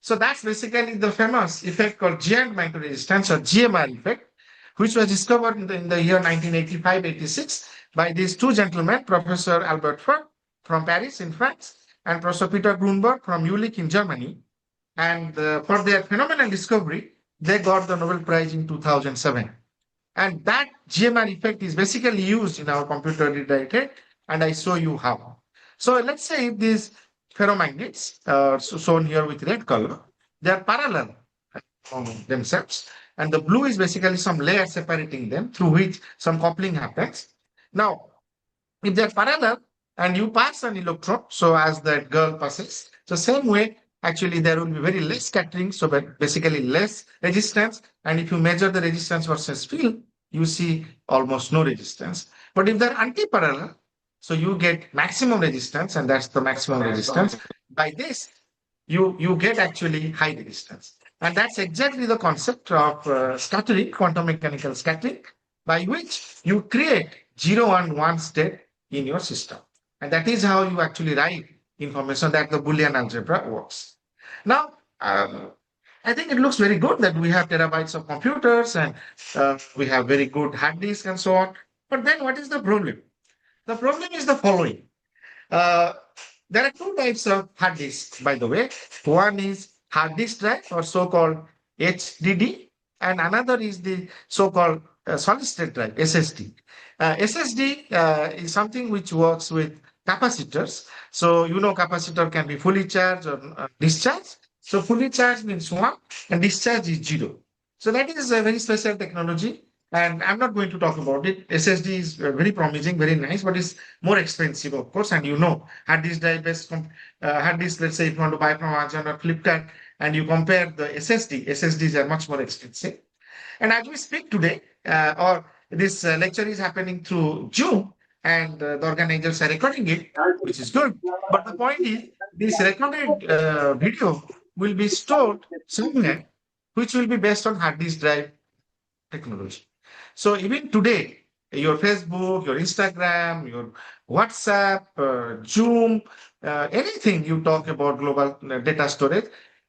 So that's basically the famous effect called giant magnetoresistance or GMR effect, which was discovered in the year 1985-86 by these two gentlemen, Professor Albert Ferg from Paris in France and Professor Peter Grunberg from Jülich in Germany. And for their phenomenal discovery, they got the Nobel Prize in 2007. And that GMR effect is basically used in our computer-aided writing, and I show you how. So let's say if these ferromagnets, shown here with red color, they are parallel themselves, and the blue is basically some layer separating them through which some coupling happens. Now, if they're parallel and you pass an electron, so as that girl passes, so same way, actually there will be very less scattering, so basically less resistance. And if you measure the resistance versus field, you see almost no resistance. But if they're anti-parallel, so you get maximum resistance, and that's the maximum resistance. By this, you get actually high resistance. And that's exactly the concept of scattering, quantum mechanical scattering, by which you create 0 and 1 state in your system. And that is how you actually write information, that the Boolean algebra works. Now, I think it looks very good that we have terabytes of computers and we have very good hard disk and so on. But then what is the problem? The problem is the following. There are two types of hard disk, by the way. One is hard disk drive, or so-called HDD, and another is the so-called solid state drive, SSD. SSD is something which works with capacitors. So you know capacitor can be fully charged or discharged. So fully charged means 1 and discharge is 0. So that is a very special technology. And I'm not going to talk about it. SSD is very promising, very nice, but it's more expensive, of course. And you know, hard disk drive based hard disk, let's say if you want to buy from Amazon or Flipkart, and you compare the SSDs are much more expensive. And as we speak today, or this lecture is happening through Zoom, and the organizers are recording it, which is good. But the point is, this recorded video will be stored somewhere, which will be based on hard disk drive technology. So even today, your Facebook, your Instagram, your WhatsApp, Zoom, anything you talk about global data storage,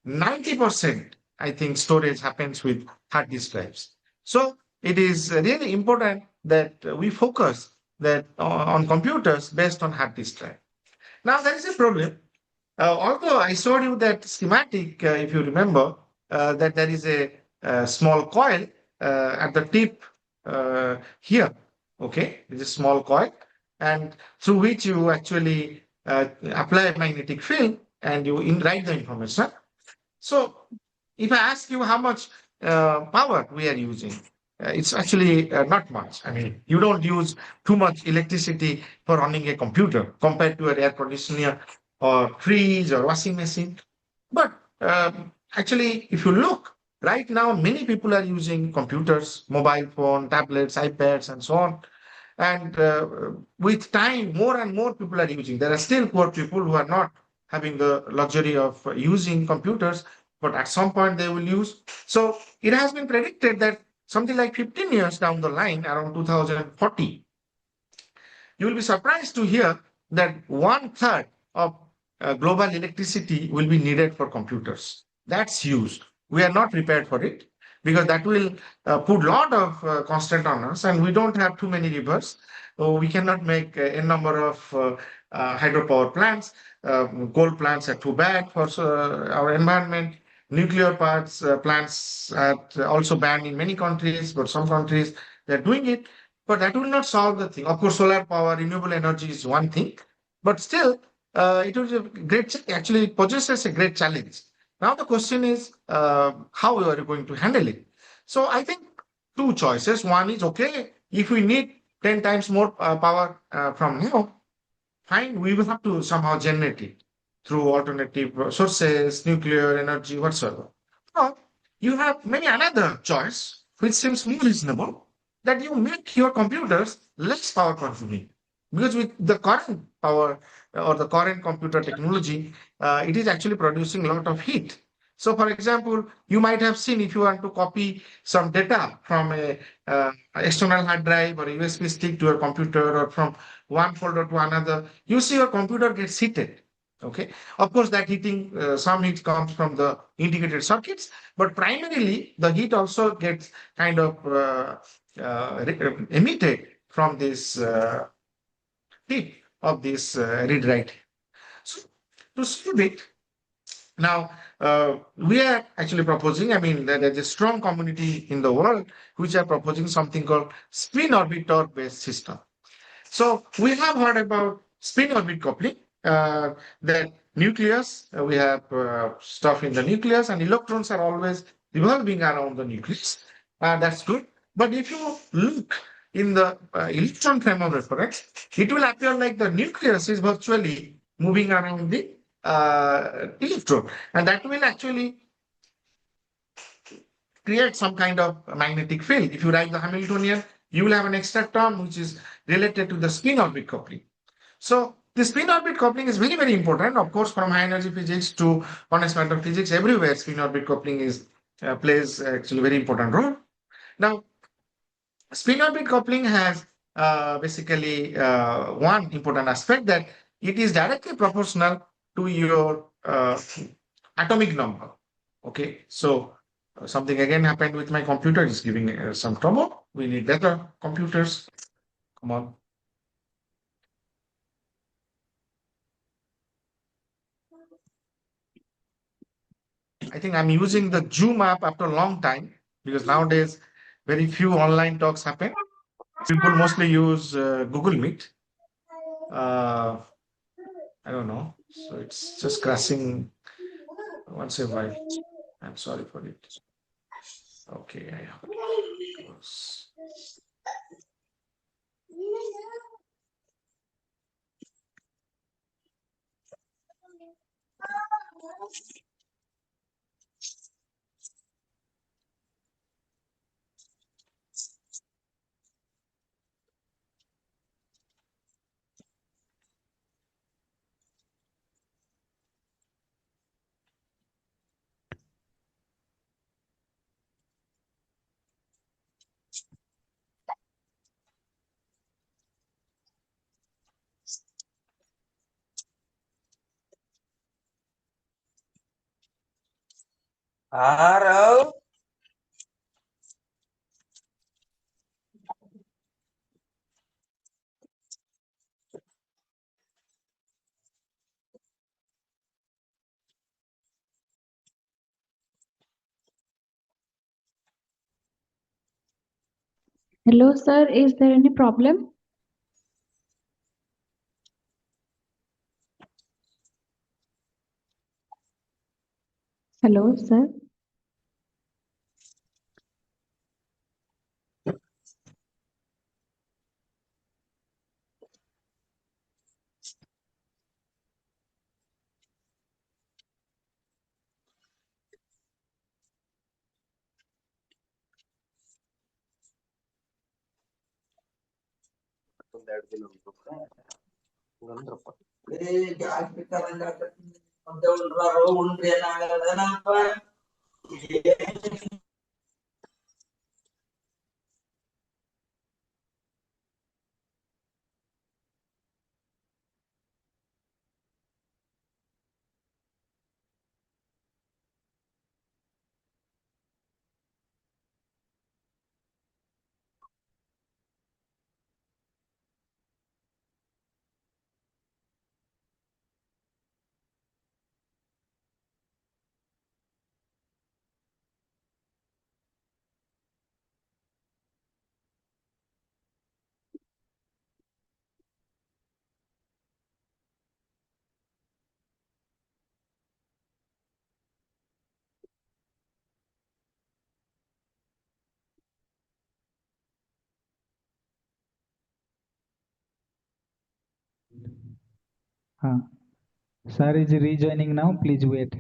90%, I think, storage happens with hard disk drives. So it is really important that we focus on computers based on hard disk drive. Now, there is a problem. Although I showed you that schematic, if you remember, that there is a small coil at the tip here, okay, it's a small coil, and through which you actually apply a magnetic field and you write the information. So if I ask you how much power we are using, it's actually not much. I mean, you don't use too much electricity for running a computer compared to an air conditioner or fridge or washing machine. But actually, if you look, right now, many people are using computers, mobile phone, tablets, iPads, and so on. And with time, more and more people are using. There are still poor people who are not having the luxury of using computers, but at some point they will use. So it has been predicted that something like 15 years down the line, around 2040, you will be surprised to hear that 1/3 of global electricity will be needed for computers. That's huge. We are not prepared for it because that will put a lot of constraint on us, and we don't have too many rivers. We cannot make a number of hydropower plants. Coal plants are too bad for our environment. Nuclear plants are also banned in many countries, but some countries they're doing it. But that will not solve the thing. Of course, solar power, renewable energy is one thing, but still, it was a actually, it possesses a great challenge. Now, the question is, how are you going to handle it? So, I think two choices. One is, okay, if we need 10 times more power from now, fine, we will have to somehow generate it through alternative sources, nuclear energy, whatsoever. Or you have maybe another choice, which seems more reasonable, that you make your computers less power consuming. Because with the current power or the current computer technology, it is actually producing a lot of heat. So, for example, you might have seen if you want to copy some data from a external hard drive or USB stick to your computer or from one folder to another, you see your computer gets heated. Okay, of course, that heating, some heat comes from the integrated circuits, but primarily the heat also gets kind of emitted from this tip of this read write. So to solve it, now we are actually proposing, I mean, there's a strong community in the world which are proposing something called spin orbiter based system. So we have heard about spin orbit coupling, that nucleus, we have stuff in the nucleus and electrons are always revolving around the nucleus. That's good. But if you look in the electron frame of reference, it will appear like the nucleus is virtually moving around the electron. And that will actually create some kind of magnetic field. If you write the Hamiltonian, you will have an extra term which is related to the spin orbit coupling. So the spin orbit coupling is very, very important. Of course, from high energy physics to condensed matter physics, everywhere spin orbit coupling is plays actually very important role. Now, spin orbit coupling has basically one important aspect, that it is directly proportional to your atomic number. Okay, so something again happened with my computer, is giving some trouble. We need better computers. Come on. I think I'm using the Zoom app after a long time because nowadays very few online talks happen. People mostly use Google Meet. I don't know. So it's just crashing once in a while. I'm sorry for it. Okay, I have to close.
Hello, sir. Is there any problem? Hello, sir.
Sir is rejoining now. Please wait.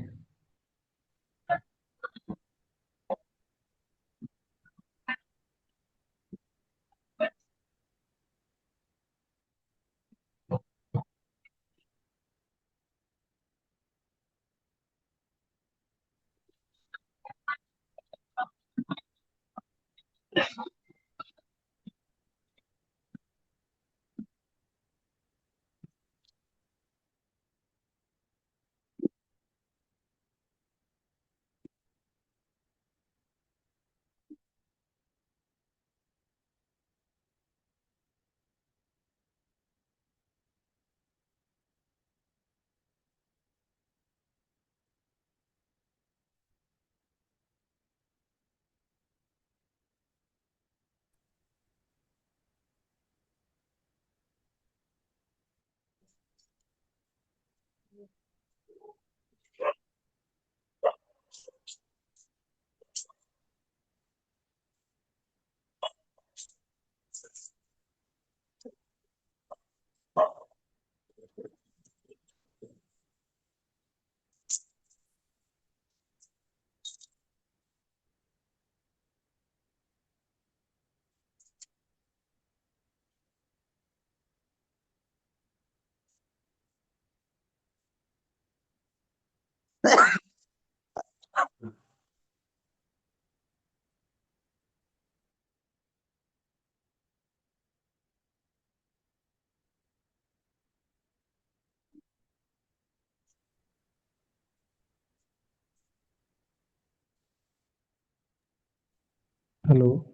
Hello.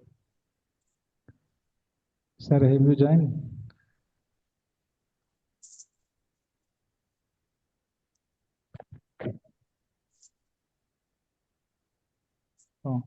Sir, have you joined? Oh.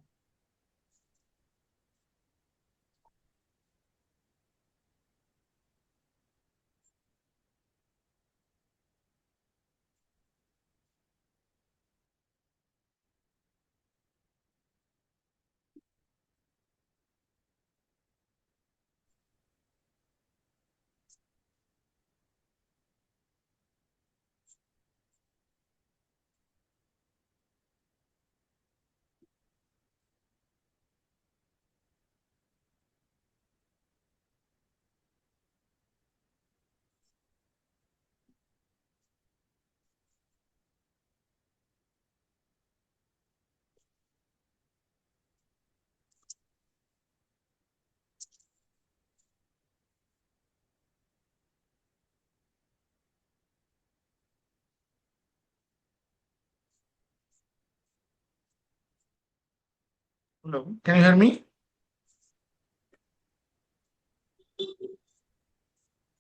Hello, can you hear me?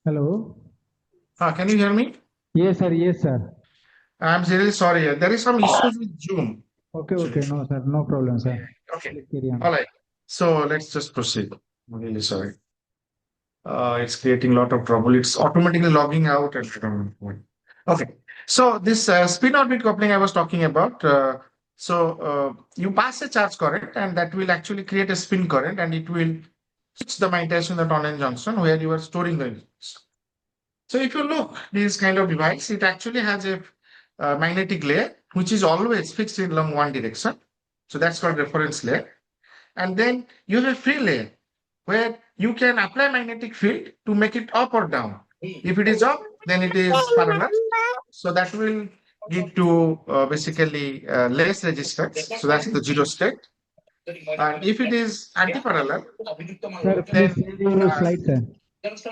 Hello.
Can you hear me?
Yes, sir. Yes, sir.
I'm really sorry. There is some issues with Zoom.
Okay, okay.
actually.
No, sir. No problem, sir.
Okay.
Please carry on.
All right. So let's just proceed. I'm really sorry. It's creating a lot of trouble. It's automatically logging out and I don't know why. Okay. So this spin orbit coupling I was talking about. You pass a charge current and that will actually create a spin current and it will switch the magnetization in the tunnel junction where you are storing the electrons. So if you look, this kind of device, it actually has a magnetic layer which is always fixed in along one direction. So that's called reference layer. And then you have a free layer where you can apply magnetic field to make it up or down. If it is up, then it is parallel. So that will lead to basically less resistance. So that's the zero state. And if it is anti-parallel,
Sir,
then
please share your slide, sir. Sir,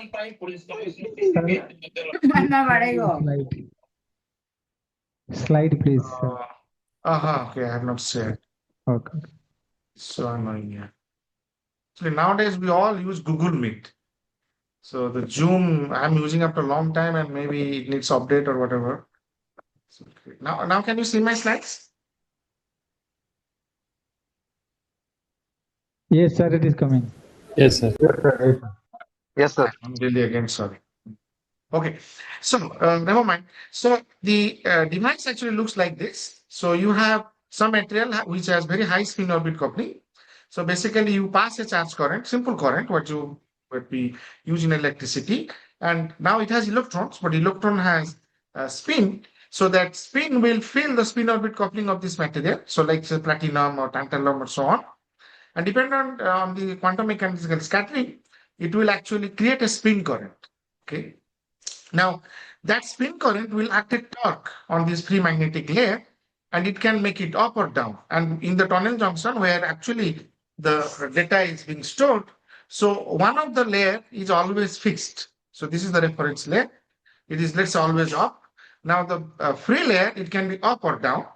slide. Slide, please, sir.
Okay, I have not said.
Okay.
So annoying, yeah. So nowadays we all use Google Meet. So the Zoom I'm using after a long time, and maybe it needs update or whatever. So, okay. Now can you see my slides?
Yes, sir, it is coming.
Yes, sir.
Yes, sir.
I'm really again sorry. Okay, so never mind. So the device actually looks like this. So you have some material which has very high spin orbit coupling. So basically you pass a charge current, simple current, what we use in electricity. And now it has electrons, but electron has spin. So that spin will fill the spin orbit coupling of this material. So like say platinum or tantalum or so on. And depending on the quantum mechanical scattering, it will actually create a spin current. Okay. Now, that spin current will act a torque on this free magnetic layer, and it can make it up or down. And in the tunnel junction, where actually the data is being stored, so one of the layer is always fixed. So this is the reference layer. It is, let's say, always up. Now the free layer, it can be up or down.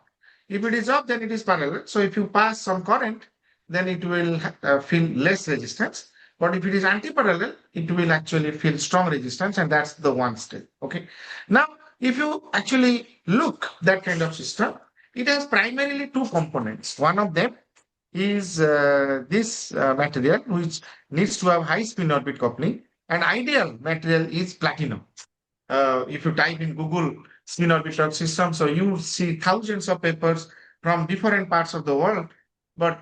If it is up, then it is parallel. So if you pass some current, then it will feel less resistance. But if it is anti-parallel, it will actually feel strong resistance, and that's the one state. Okay. Now, if you actually look that kind of system, it has primarily two components. One of them is this material, which needs to have high spin orbit coupling. An ideal material is platinum. If you type in Google spin orbital system, so you see thousands of papers from different parts of the world, but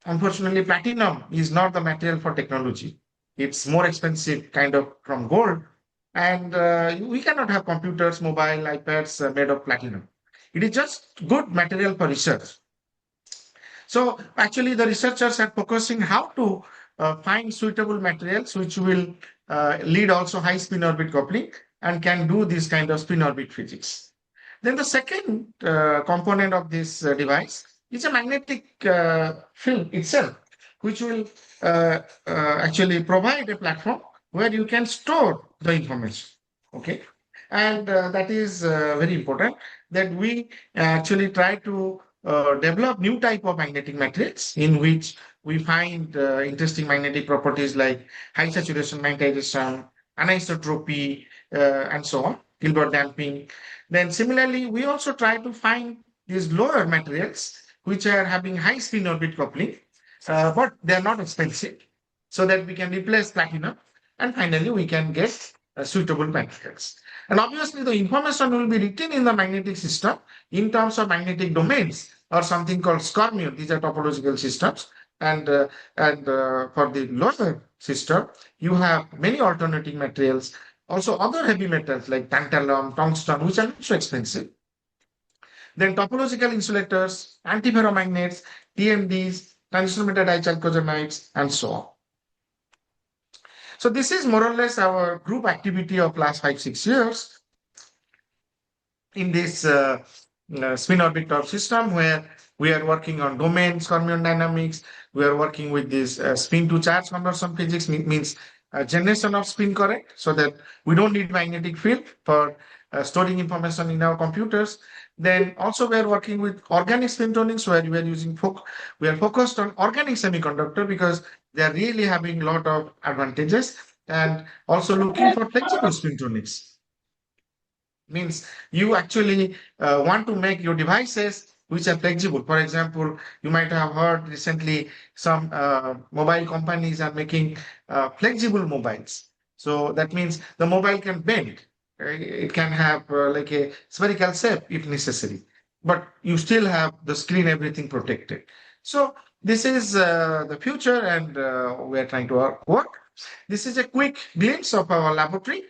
unfortunately, platinum is not the material for technology. It's more expensive kind of from gold. And we cannot have computers, mobile, iPads made of platinum. It is just good material for research. So actually, the researchers are focusing how to find suitable materials which will lead also high spin orbit coupling and can do this kind of spin orbit physics. Then the second component of this device is a magnetic field itself, which will actually provide a platform where you can store the information. Okay. And that is very important, that we actually try to develop new type of magnetic materials in which we find interesting magnetic properties like high saturation magnetization, anisotropy, and so on, Hilbert damping. Then similarly, we also try to find these lower materials which are having high spin orbit coupling, but they are not expensive, so that we can replace platinum, and finally we can get suitable materials. And obviously the information will be written in the magnetic system in terms of magnetic domains or something called skyrmion. These are topological systems. And for the lower system, you have many alternating materials, also other heavy metals like tantalum, tungsten, which are not so expensive. Then topological insulators, antiferromagnets, TMDs, transition metal dichalcogenides, and so on. So this is more or less our group activity of last 5-6 years in this spin orbit torque system, where we are working on domain fermion dynamics. We are working with this spin to charge conversion physics, means generation of spin current, so that we don't need magnetic field for storing information in our computers. Then also we are working with organic spintronics, where we are using we are focused on organic semiconductor because they are really having a lot of advantages, and also looking for flexible spintronics. Means you actually want to make your devices which are flexible. For example, you might have heard recently some mobile companies are making flexible mobiles. So that means the mobile can bend. It can have like a spherical shape if necessary, but you still have the screen, everything protected. So this is the future, and we are trying to work. This is a quick glimpse of our laboratory,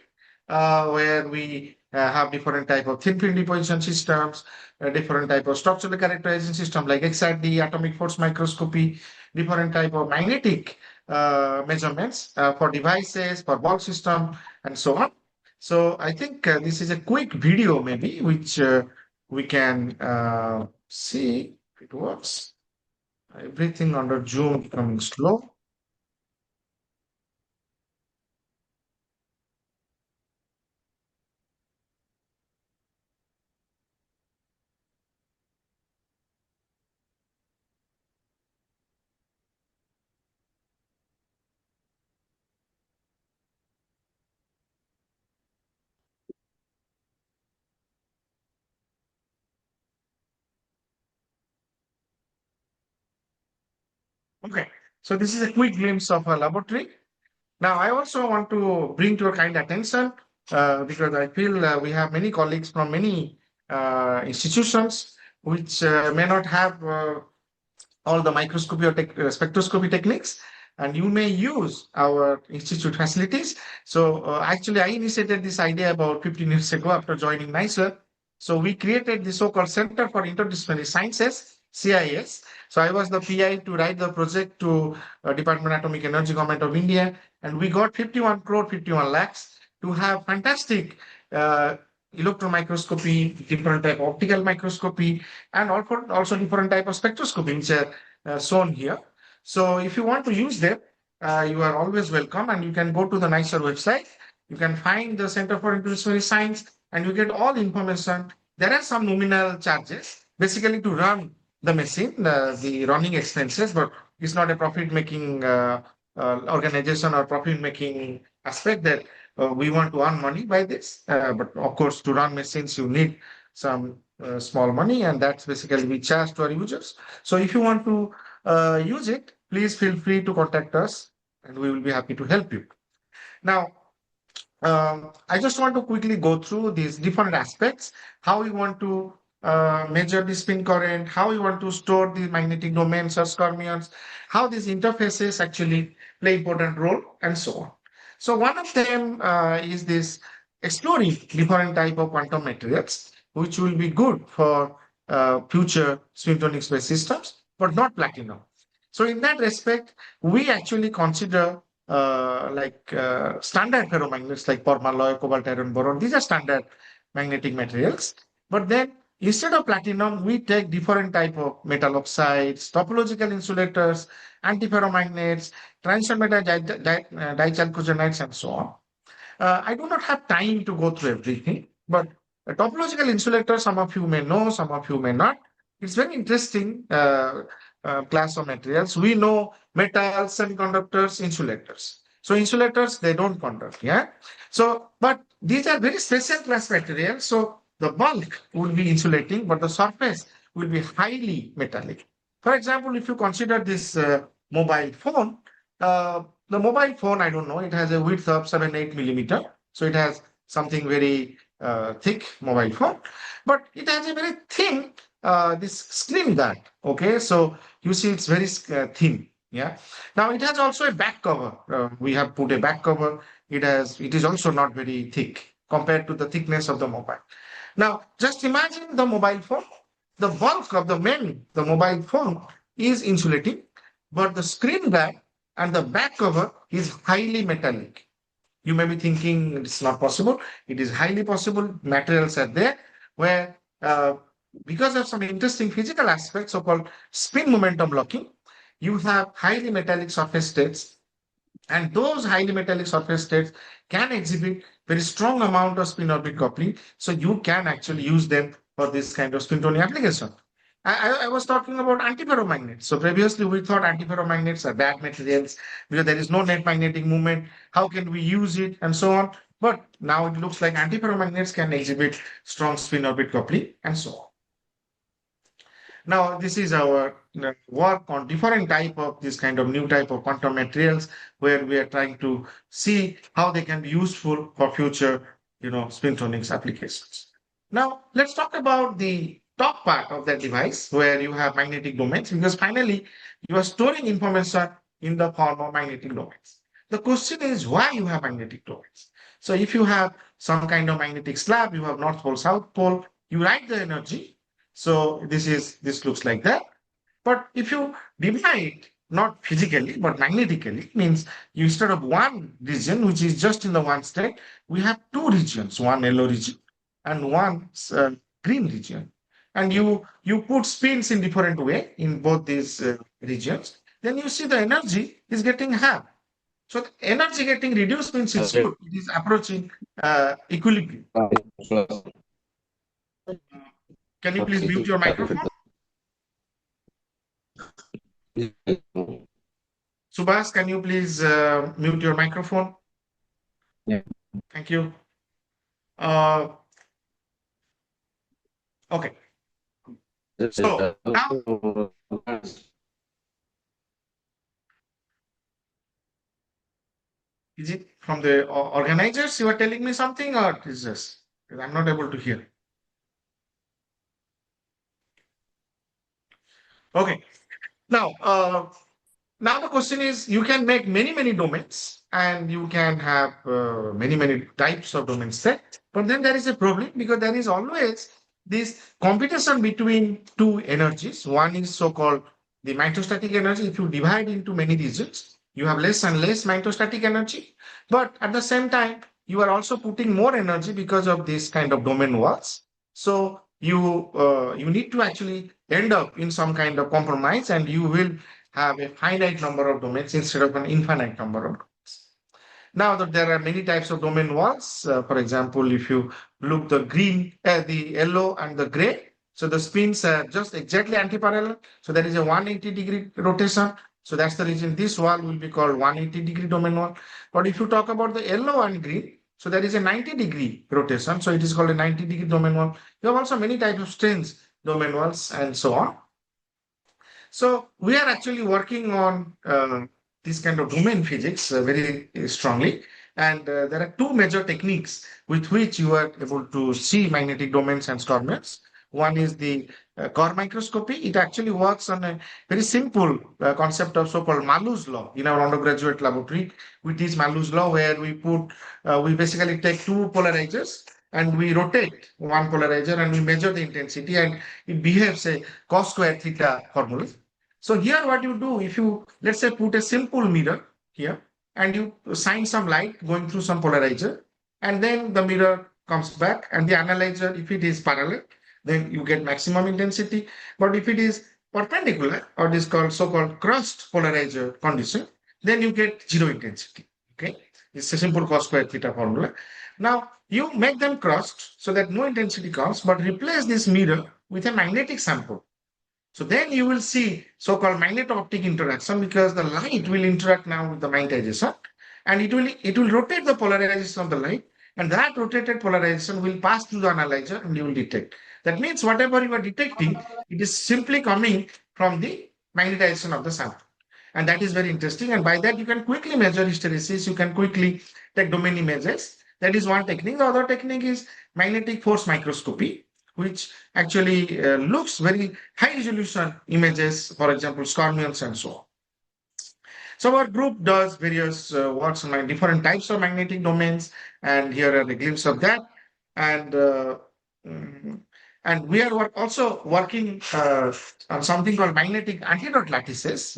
where we have different type of thin film deposition systems, different type of structural characterization system like XRD, atomic force microscopy, different type of magnetic measurements for devices, for bulk system, and so on. So I think this is a quick video maybe, which we can see if it works. Everything under Zoom becoming slow. Okay, so this is a quick glimpse of a laboratory. Now, I also want to bring to your kind attention because I feel we have many colleagues from many institutions which may not have all the microscopy or spectroscopy techniques, and you may use our institute facilities. So actually, I initiated this idea about 15 years ago after joining NICER. So we created the so-called Center for Interdisciplinary Sciences, CIS. So I was the PI to write the project to Department of Atomic Energy, Government of India, and we got 51 crore, 51 lakhs to have fantastic electron microscopy, different type of optical microscopy, and also different type of spectroscopy, which are shown here. So if you want to use them, you are always welcome, and you can go to the NICER website. You can find the Center for Interdisciplinary Science, and you get all information. There are some nominal charges, basically to run the machine, the running expenses, but it's not a profit-making organization or profit-making aspect that we want to earn money by this. But of course, to run machines, you need some small money, and that's basically we charge to our users. So if you want to use it, please feel free to contact us, and we will be happy to help you. Now, I just want to quickly go through these different aspects, how we want to measure the spin current, how we want to store the magnetic domains or fermions, how these interfaces actually play important role, and so on. So one of them is this exploring different type of quantum materials, which will be good for future spintonic-based systems, but not platinum. So in that respect, we actually consider standard ferromagnets like permalloy, cobalt, iron, boron. These are standard magnetic materials. But then instead of platinum, we take different type of metal oxides, topological insulators, antiferromagnets, transition metal dichalcogenides, and so on. I do not have time to go through everything, but a topological insulator, some of you may know, some of you may not. It's very interesting class of materials. We know metals, semiconductors, insulators. So insulators, they don't conduct, yeah? So, but these are very special class materials. So the bulk will be insulating, but the surface will be highly metallic. For example, if you consider this mobile phone, the mobile phone, I don't know, it has a width of 7-8 millimeter. So it has something very thick mobile phone, but it has a very thin this screen guard. Okay, so you see it's very thin. Yeah. Now it has also a back cover. We have put a back cover. It is also not very thick compared to the thickness of the mobile. Now just imagine the mobile phone. The bulk of the mobile phone is insulating, but the screen guard and the back cover is highly metallic. You may be thinking it's not possible. It is highly possible. Materials are there where because of some interesting physical aspects, so-called spin momentum locking, you have highly metallic surface states, and those highly metallic surface states can exhibit very strong amount of spin-orbit coupling, so you can actually use them for this kind of spintonic application. I was talking about antiferromagnets. So previously we thought antiferromagnets are bad materials because there is no net magnetic moment. How can we use it and so on? But now it looks like antiferromagnets can exhibit strong spin-orbit coupling and so on. Now, this is our work on different type of this kind of new type of quantum materials where we are trying to see how they can be useful for future, spintonics applications. Now, let's talk about the top part of that device where you have magnetic domains, because finally you are storing information in the form of magnetic domains. The question is why you have magnetic domains. So if you have some kind of magnetic slab, you have North Pole, South Pole, you write the energy. So this looks like that. But if you divide not physically, but magnetically, means you, instead of one region, which is just in the one state, we have two regions, one yellow region and one green region. And you put spins in different way in both these regions, then you see the energy is getting half. So the energy getting reduced means it's good. It is approaching equilibrium. Can you please mute your microphone? Subhas, can you please mute your microphone?
Yeah.
Thank you. Okay. So now, is it from the organizers you are telling me something, or is this? Because I'm not able to hear. Okay. Now, now the question is, you can make many domains, and you can have many types of domains set. But then there is a problem, because there is always this competition between two energies. One is so-called the microstatic energy. If you divide into many regions, you have less and less microstatic energy. But at the same time, you are also putting more energy because of this kind of domain walls. So you need to actually end up in some kind of compromise, and you will have a finite number of domains instead of an infinite number of domains. Now that there are many types of domain walls, for example, if you look the green, the yellow and the gray, so the spins are just exactly anti-parallel. So there is a 180-degree rotation. So that's the reason this wall will be called 180-degree domain wall. But if you talk about the yellow and green, so there is a 90-degree rotation. So it is called a 90-degree domain wall. You have also many types of strange domain walls and so on. So we are actually working on this kind of domain physics very strongly. And there are two major techniques with which you are able to see magnetic domains and storms. One is the Kerr microscopy. It actually works on a very simple concept of so-called Maloo's law in our undergraduate laboratory. We teach Maloo's law, where we basically take two polarizers and we rotate one polarizer and we measure the intensity, and it behaves a cos square theta formula. So here what you do, if you, let's say, put a simple mirror here and you shine some light going through some polarizer, and then the mirror comes back, and the analyzer, if it is parallel, then you get maximum intensity. But if it is perpendicular, or this called so-called crossed polarizer condition, then you get zero intensity. Okay, it's a simple cos square theta formula. Now you make them crossed so that no intensity comes, but replace this mirror with a magnetic sample. So then you will see so-called magneto-optic interaction, because the light will interact now with the magnetization, and it will rotate the polarization of the light, and that rotated polarization will pass through the analyzer and you will detect. That means whatever you are detecting, it is simply coming from the magnetization of the sample. And that is very interesting. And by that, you can quickly measure hysteresis. You can quickly take domain images. That is one technique. The other technique is magnetic force microscopy, which actually looks very high resolution images, for example, scormions and so on. So our group does various works on different types of magnetic domains, and here are a glimpse of that. And we are also working on something called magnetic antidote lattices.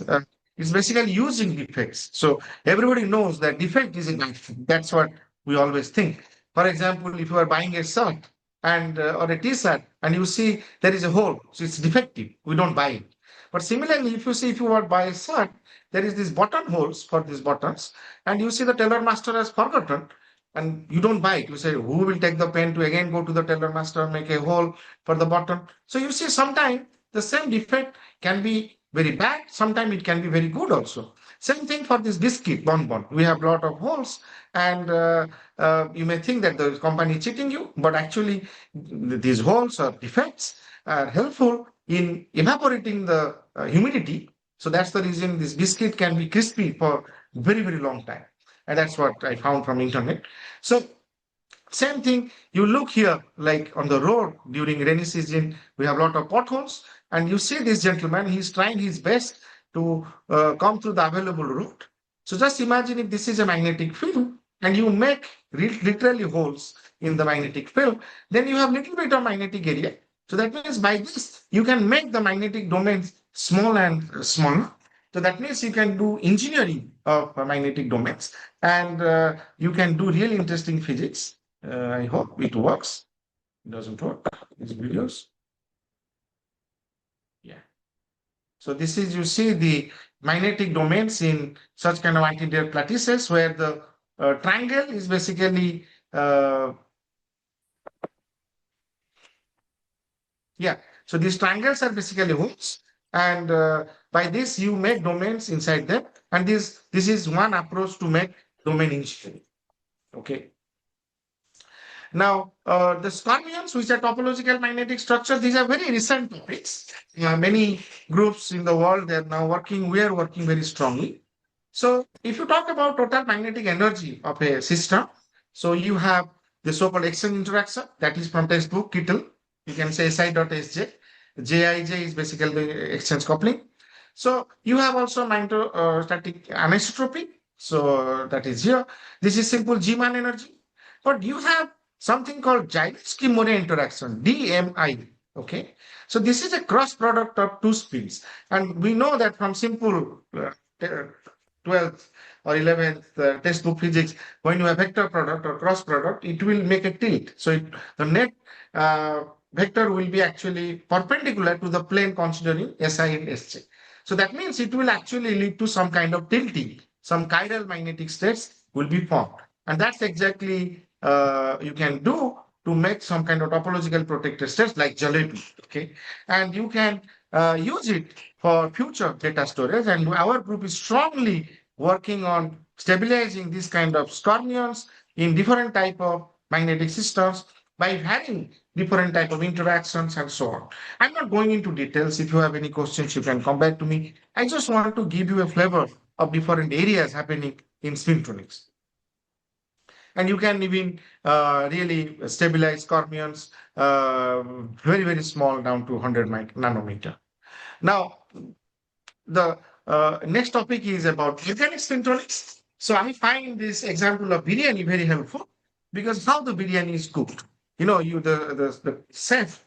It's basically using defects. So everybody knows that defect is a magnet. That's what we always think. For example, if you are buying a shirt and or a t-shirt and you see there is a hole, so it's defective, we don't buy it. But similarly, if you want to buy a shirt, there is these button holes for these buttons, and you see the tailor master has forgotten, and you don't buy it. You say, who will take the pen to again go to the tailor master, make a hole for the button? So you see, sometimes the same defect can be very bad, sometimes it can be very good also. Same thing for this biscuit bonbon. We have a lot of holes, and you may think that the company is cheating you, but actually these holes or defects are helpful in evaporating the humidity. So that's the reason this biscuit can be crispy for very long time. And that's what I found from internet. So same thing, you look here, like on the road during rainy season, we have a lot of potholes, and you see this gentleman, he's trying his best to come through the available route. So just imagine if this is a magnetic field and you make literally holes in the magnetic field, then you have little bit of magnetic area. So that means by this, you can make the magnetic domains small and smaller. So that means you can do engineering of magnetic domains, and you can do really interesting physics. I hope it works. It doesn't work, these videos. Yeah. So this is, you see the magnetic domains in such kind of anti-Dare lattices, where the triangle is basically, so these triangles are basically hooks, and by this you make domains inside them, and this is one approach to make domain engineering. Okay. Now, the fermions, which are topological magnetic structures, these are very recent topics. Many groups in the world, they are now working, we are working very strongly. So if you talk about total magnetic energy of a system, so you have the so-called exchange interaction, that is from textbook, Kittel. You can say SI.SJ. JIJ is basically the exchange coupling. So you have also magnetostatic anisotropy. So that is here. This is simple G-man energy. But you have something called 𝗕𝗫𝗃 interaction, DMI. Okay. So this is a cross product of two spins. And we know that from simple 12th or 11th textbook physics, when you have vector product or cross product, it will make a tilt. So the net vector will be actually perpendicular to the plane considering SI and SJ. So that means it will actually lead to some kind of tilting. Some chiral magnetic states will be formed. And that's exactly you can do to make some kind of topological protected states like 𝗕𝗫𝗃. Okay. And you can use it for future data storage. And our group is strongly working on stabilizing this kind of fermions in different type of magnetic systems by having different type of interactions and so on. I'm not going into details. If you have any questions, you can come back to me. I just want to give you a flavor of different areas happening in spintronics. And you can even really stabilize fermions very, very small, down to 100 nanometer. Now, the next topic is about organic spintronics. So I find this example of biryani very helpful, because how the biryani is cooked. You know, the chef,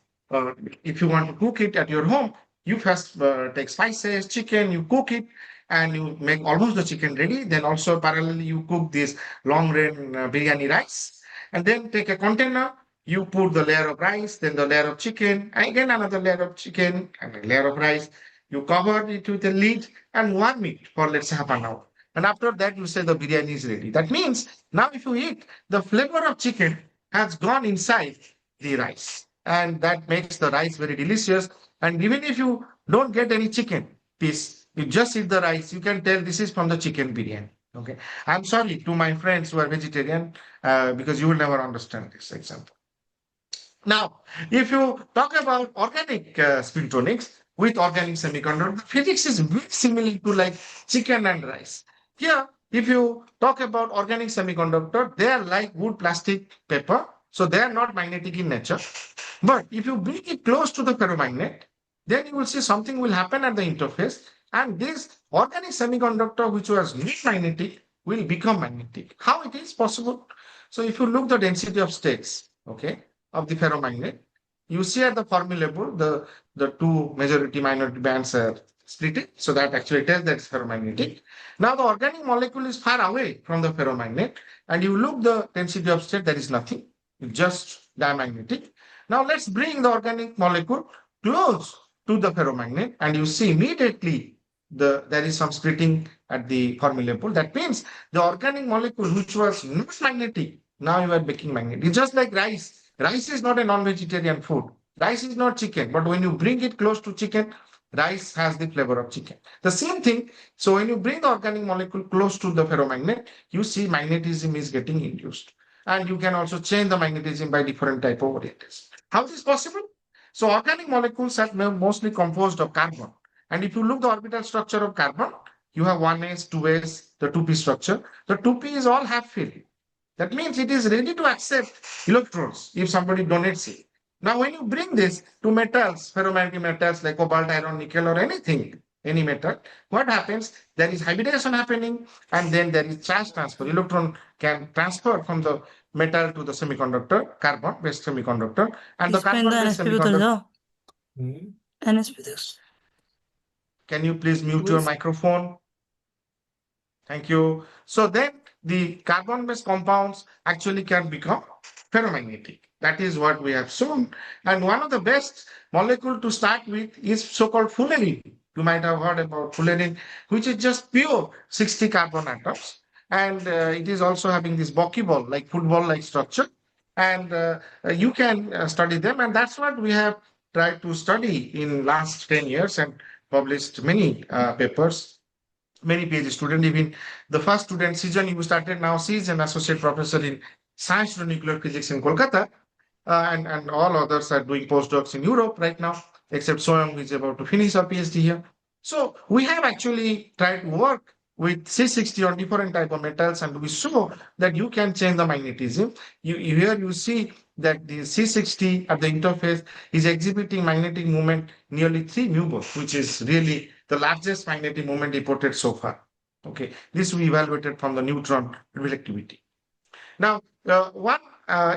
if you want to cook it at your home, you first take spices, chicken, you cook it, and you make almost the chicken ready. Then also parallelly, you cook this long grain biryani rice, and then take a container, you put the layer of rice, then the layer of chicken, and again another layer of chicken and a layer of rice. You cover it with a lid and warm it for, let's say, half an hour. And after that, you say the biryani is ready. That means now if you eat, the flavor of chicken has gone inside the rice, and that makes the rice very delicious. And even if you don't get any chicken piece, you just eat the rice, you can tell this is from the chicken biryani. Okay. I'm sorry to my friends who are vegetarian, because you will never understand this example. Now, if you talk about organic spintronics with organic semiconductor, the physics is very similar to like chicken and rice. Here, if you talk about organic semiconductor, they are like wood, plastic, paper. So they are not magnetic in nature. But if you bring it close to the ferromagnet, then you will see something will happen at the interface. And this organic semiconductor, which was not magnetic, will become magnetic. How it is possible? So if you look the density of states, okay, of the ferromagnet, you see at the Fermi level, the two majority minority bands are split. So that actually tells that it's ferromagnetic. Now the organic molecule is far away from the ferromagnet, and you look the density of state, there is nothing, it's just diamagnetic. Now let's bring the organic molecule close to the ferromagnet, and you see immediately there is some splitting at the Fermi level. That means the organic molecule, which was not magnetic, now you are making magnetic. It's just like rice. Rice is not a non-vegetarian food. Rice is not chicken, but when you bring it close to chicken, rice has the flavor of chicken. The same thing. So when you bring the organic molecule close to the ferromagnet, you see magnetism is getting induced. And you can also change the magnetism by different type of orientation. How is this possible? So organic molecules are mostly composed of carbon. And if you look the orbital structure of carbon, you have 1s, 2s, the 2p structure. The 2p is all half-filled. That means it is ready to accept electrons if somebody donates it. Now, when you bring this to metals, ferromagnetic metals like cobalt, iron, nickel, or anything, any metal, what happens? There is hybridization happening, and then there is charge transfer. Electron can transfer from the metal to the semiconductor, carbon-based semiconductor, and the carbon-based semiconductor.
NSP
Can you please mute your microphone? Thank you. So then the carbon-based compounds actually can become ferromagnetic. That is what we have shown. And one of the best molecule to start with is so-called fullerene. You might have heard about fullerene, which is just pure 60 carbon atoms. And it is also having this buckyball, like football-like structure. And you can study them. And that's what we have tried to study in last 10 years and published many papers. Many PhD students, even the first student, 𝗔𝗧𝗔𝗟, who started now, she is an associate professor in science and nuclear physics in Kolkata, and all others are doing postdocs in Europe right now, except 𝗬𝗏, who is about to finish her PhD here. So we have actually tried to work with C60 on different type of metals, and we show that you can change the magnetism. Here you see that the C60 at the interface is exhibiting magnetic moment nearly 3 μV, which is really the largest magnetic moment reported so far. Okay, this we evaluated from the neutron reflectivity. Now, one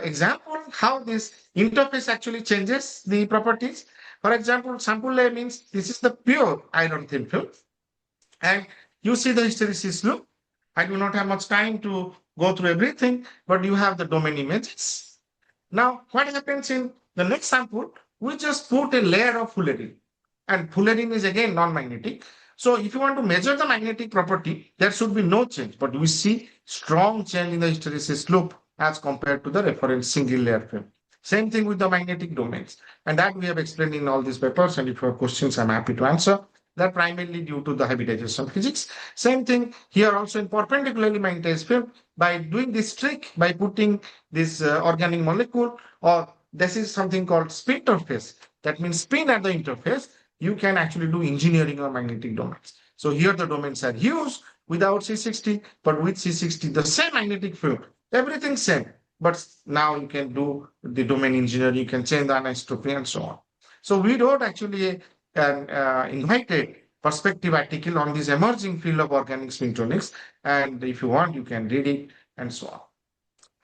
example how this interface actually changes the properties. For example, sample A means this is the pure iron thin film, and you see the hysteresis loop. I do not have much time to go through everything, but you have the domain images. Now, what happens in the next sample? We just put a layer of fullerene. And fullerene is again non-magnetic. So if you want to measure the magnetic property, there should be no change. But we see strong change in the hysteresis loop as compared to the reference single layer film. Same thing with the magnetic domains. And that we have explained in all these papers. And if you have questions, I'm happy to answer. That primarily due to the hybridization physics. Same thing here also in perpendicularly magnetized film. By doing this trick, by putting this organic molecule, or this is something called spin interface. That means spin at the interface. You can actually do engineering on magnetic domains. So here the domains are used without C60, but with C60, the same magnetic field, everything same. But now you can do the domain engineering, you can change the anisotropy and so on. So we wrote actually an invited perspective article on this emerging field of organic spintonics. And if you want, you can read it and so on.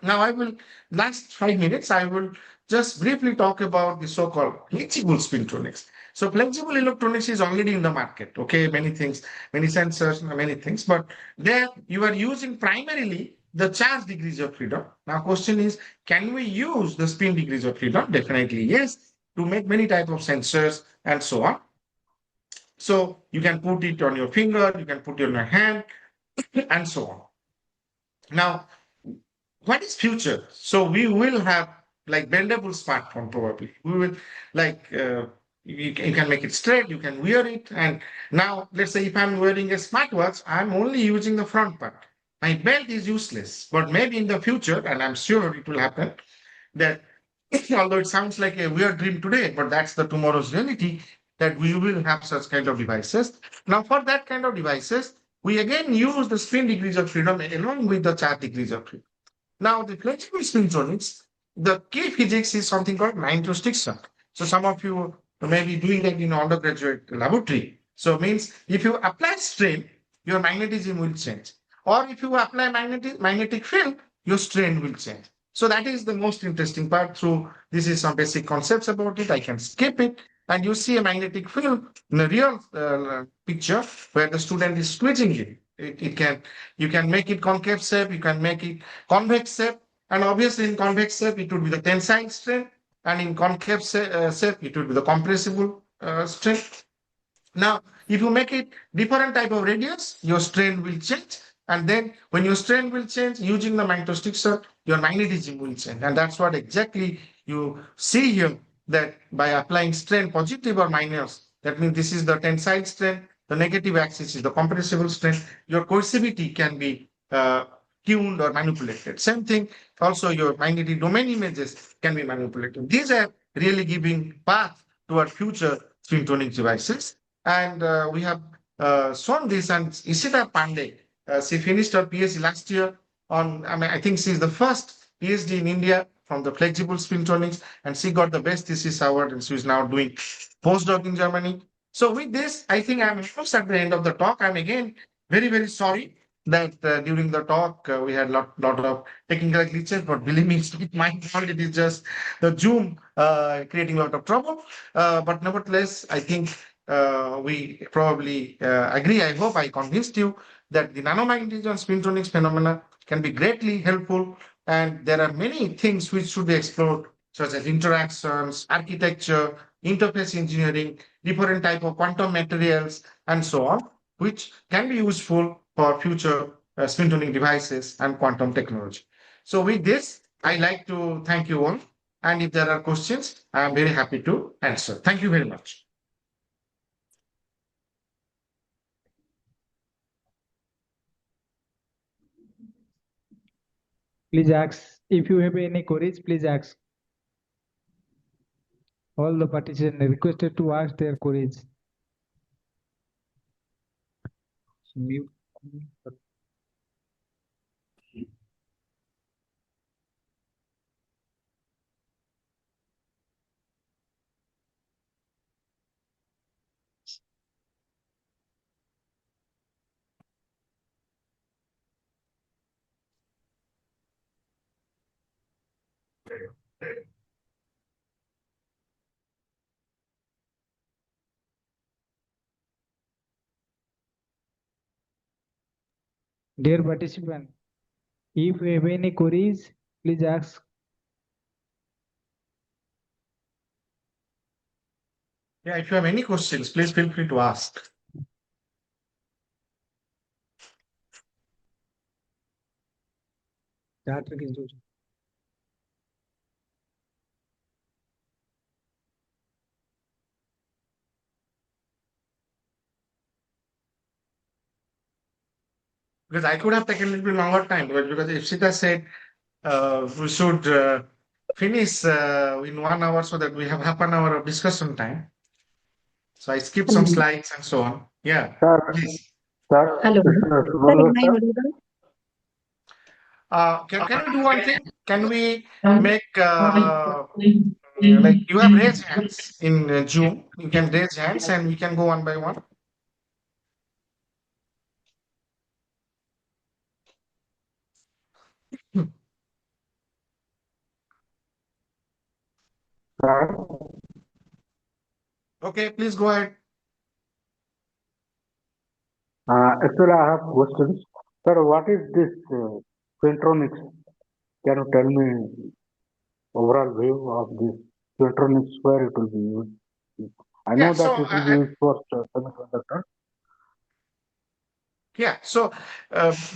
Now I will, last 5 minutes, I will just briefly talk about the so-called flexible spintonics. So flexible electronics is already in the market. Okay, many things, many sensors, many things, but there you are using primarily the charge degrees of freedom. Now question is, can we use the spin degrees of freedom? Definitely yes, to make many types of sensors and so on. So you can put it on your finger, you can put it on your hand and so on. Now, what is future? So we will have like bendable smartphone probably. We will like, you can make it straight, you can wear it. And now let's say if I'm wearing a smartwatch, I'm only using the front part. My belt is useless, but maybe in the future, and I'm sure it will happen, that although it sounds like a weird dream today, but that's the tomorrow's reality, that we will have such kind of devices. Now for that kind of devices, we again use the spin degrees of freedom along with the charge degrees of freedom. Now the flexible spintonics, the key physics is something called line restriction. So some of you may be doing that in undergraduate laboratory. So it means if you apply strain, your magnetism will change. Or if you apply magnetic field, your strain will change. So that is the most interesting part. Through this is some basic concepts about it. I can skip it. And you see a magnetic field in a real picture where the student is squeezing it. You can make it concave shape, you can make it convex shape. And obviously in convex shape, it would be the tensile strain. And in concave shape, it would be the compressible strain. Now, if you make it different type of radius, your strain will change. And then when your strain will change, using the magnetostriction, your magnetism will change. And that's what exactly you see here, that by applying strain positive or minus, that means this is the tensile strain, the negative axis is the compressible strain, your coercivity can be tuned or manipulated. Same thing, also your magnetic domain images can be manipulated. These are really giving path to our future spintonic devices. And we have shown this, and Ishita Pandey, she finished her PhD last year on, I think she's the first PhD in India from the flexible spintonics, and she got the best thesis award, and she is now doing postdoc in Germany. So with this, I think I'm almost at the end of the talk. I'm again very, very sorry that during the talk we had lot of technical glitches, but believe me, it's not my fault. It is just the Zoom creating a lot of trouble. But nevertheless, I think we probably agree. I hope I convinced you that the nanomagnetism spintonics phenomena can be greatly helpful, and there are many things which should be explored, such as interactions, architecture, interface engineering, different type of quantum materials, and so on, which can be useful for future spintonic devices and quantum technology. So with this, I like to thank you all. And if there are questions, I am very happy to answer. Thank you very much.
Please ask. If you have any queries, please ask. All the participants are requested to ask their queries. Mute. Dear participant, if you have any queries, please ask.
Yeah, if you have any questions, please feel free to ask. Because I could have taken a little bit longer time, but because Ipsita said we should finish in 1 hour so that we have half an hour of discussion time. So I skipped some slides and so on. Yeah,
Sir,
please.
sir,
Hello.
Mr.
Sir,
Bhubaneswar,
am I
sir.
audible?
Can we do one thing? Can we make like you have raised hands in Zoom? You can raise hands and we can go one by one.
Sir,
Okay, please go ahead.
actually, I have questions. Sir, what is this spintronics? Can you tell me overall view of this spintronics, where it will be used? I know
Yeah,
that
so
it will be used for semiconductor.
yeah, so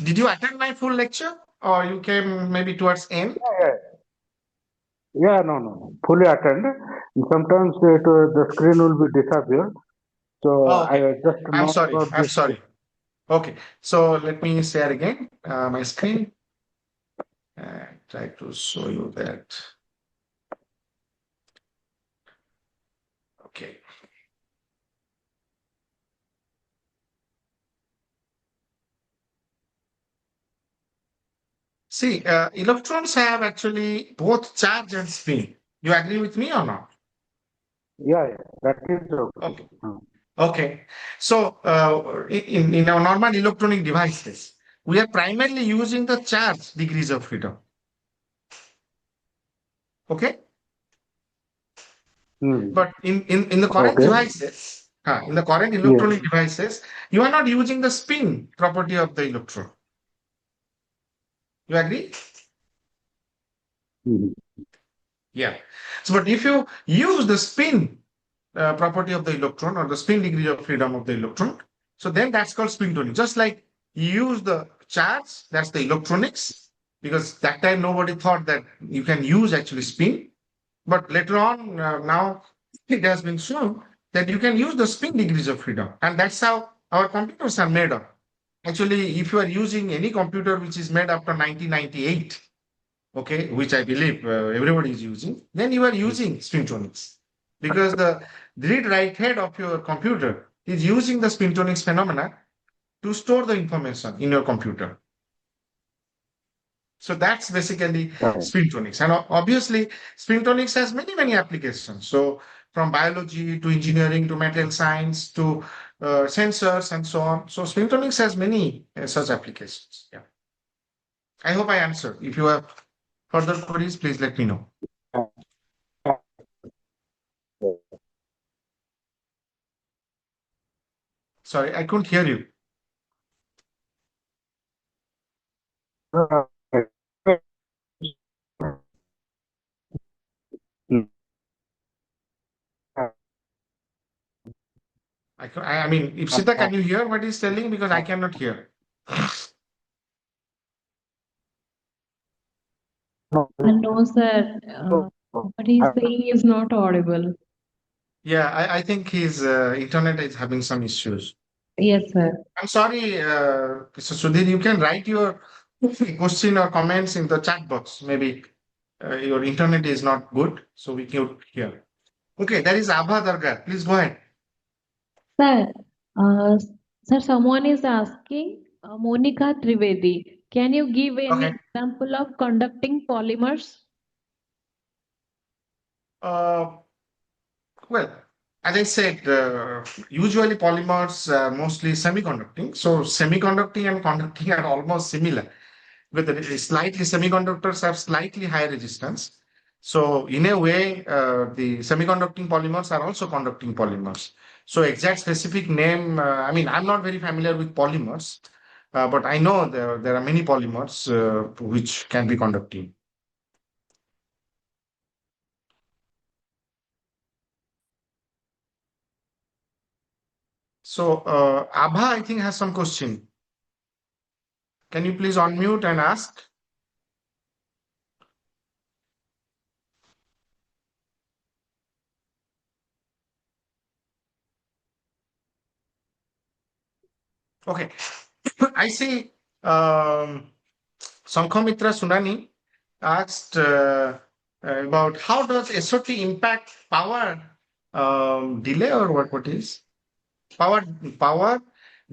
did you attend my full lecture or you came maybe towards end?
Yeah, no. Fully attend. Sometimes the screen will be disappeared. So
Oh, okay.
I just
I'm
know
sorry.
about
I'm
this.
sorry. Okay, so let me share again my screen and try to show you that. Okay. See, electrons have actually both charge and spin. You agree with me or not?
Yeah, that is okay.
Okay. Okay. So in our normal electronic devices, we are primarily using the charge degrees of freedom. Okay. But in the current devices, in the current electronic devices, you are not using the spin property of the electron. You agree? Yeah. So, but if you use the spin property of the electron or the spin degree of freedom of the electron, so then that's called spintonic. Just like you use the charge, that's the electronics, because that time nobody thought that you can use actually spin. But later on, now it has been shown that you can use the spin degrees of freedom. And that's how our computers are made up. Actually, if you are using any computer which is made after 1998, okay, which I believe everybody is using, then you are using spintonics because the read write head of your computer is using the spintonics phenomena to store the information in your computer. So that's basically spintonics. And obviously, spintonics has many applications. So from biology to engineering to material science to sensors and so on. So spintonics has many such applications. Yeah. I hope I answered. If you have further queries, please let me know. Sorry, I couldn't hear you. I mean, Ipsita, can you hear what he's telling? Because I cannot hear.
No, sir. What he's saying is not audible.
Yeah, I think his internet is having some issues.
Yes, sir.
I'm sorry, Mr. Sudhir, you can write your question or comments in the chat box. Maybe your internet is not good, so we can hear. Okay, there is Abha Dargar. Please go ahead.
Sir, uh, sir, someone is asking, Monica Trivedi, can you give any
Okay.
example of conducting polymers?
Well, as I said, usually polymers are mostly semiconducting. So semiconducting and conducting are almost similar. With slightly semiconductors have slightly higher resistance. So in a way, the semiconducting polymers are also conducting polymers. So exact specific name, I mean, I'm not very familiar with polymers, but I know there are many polymers which can be conducting. So Abha, I think, has some question. Can you please unmute and ask? Okay. I see Sankhamitra Sunani asked about how does SOT impact power delay or what is? Power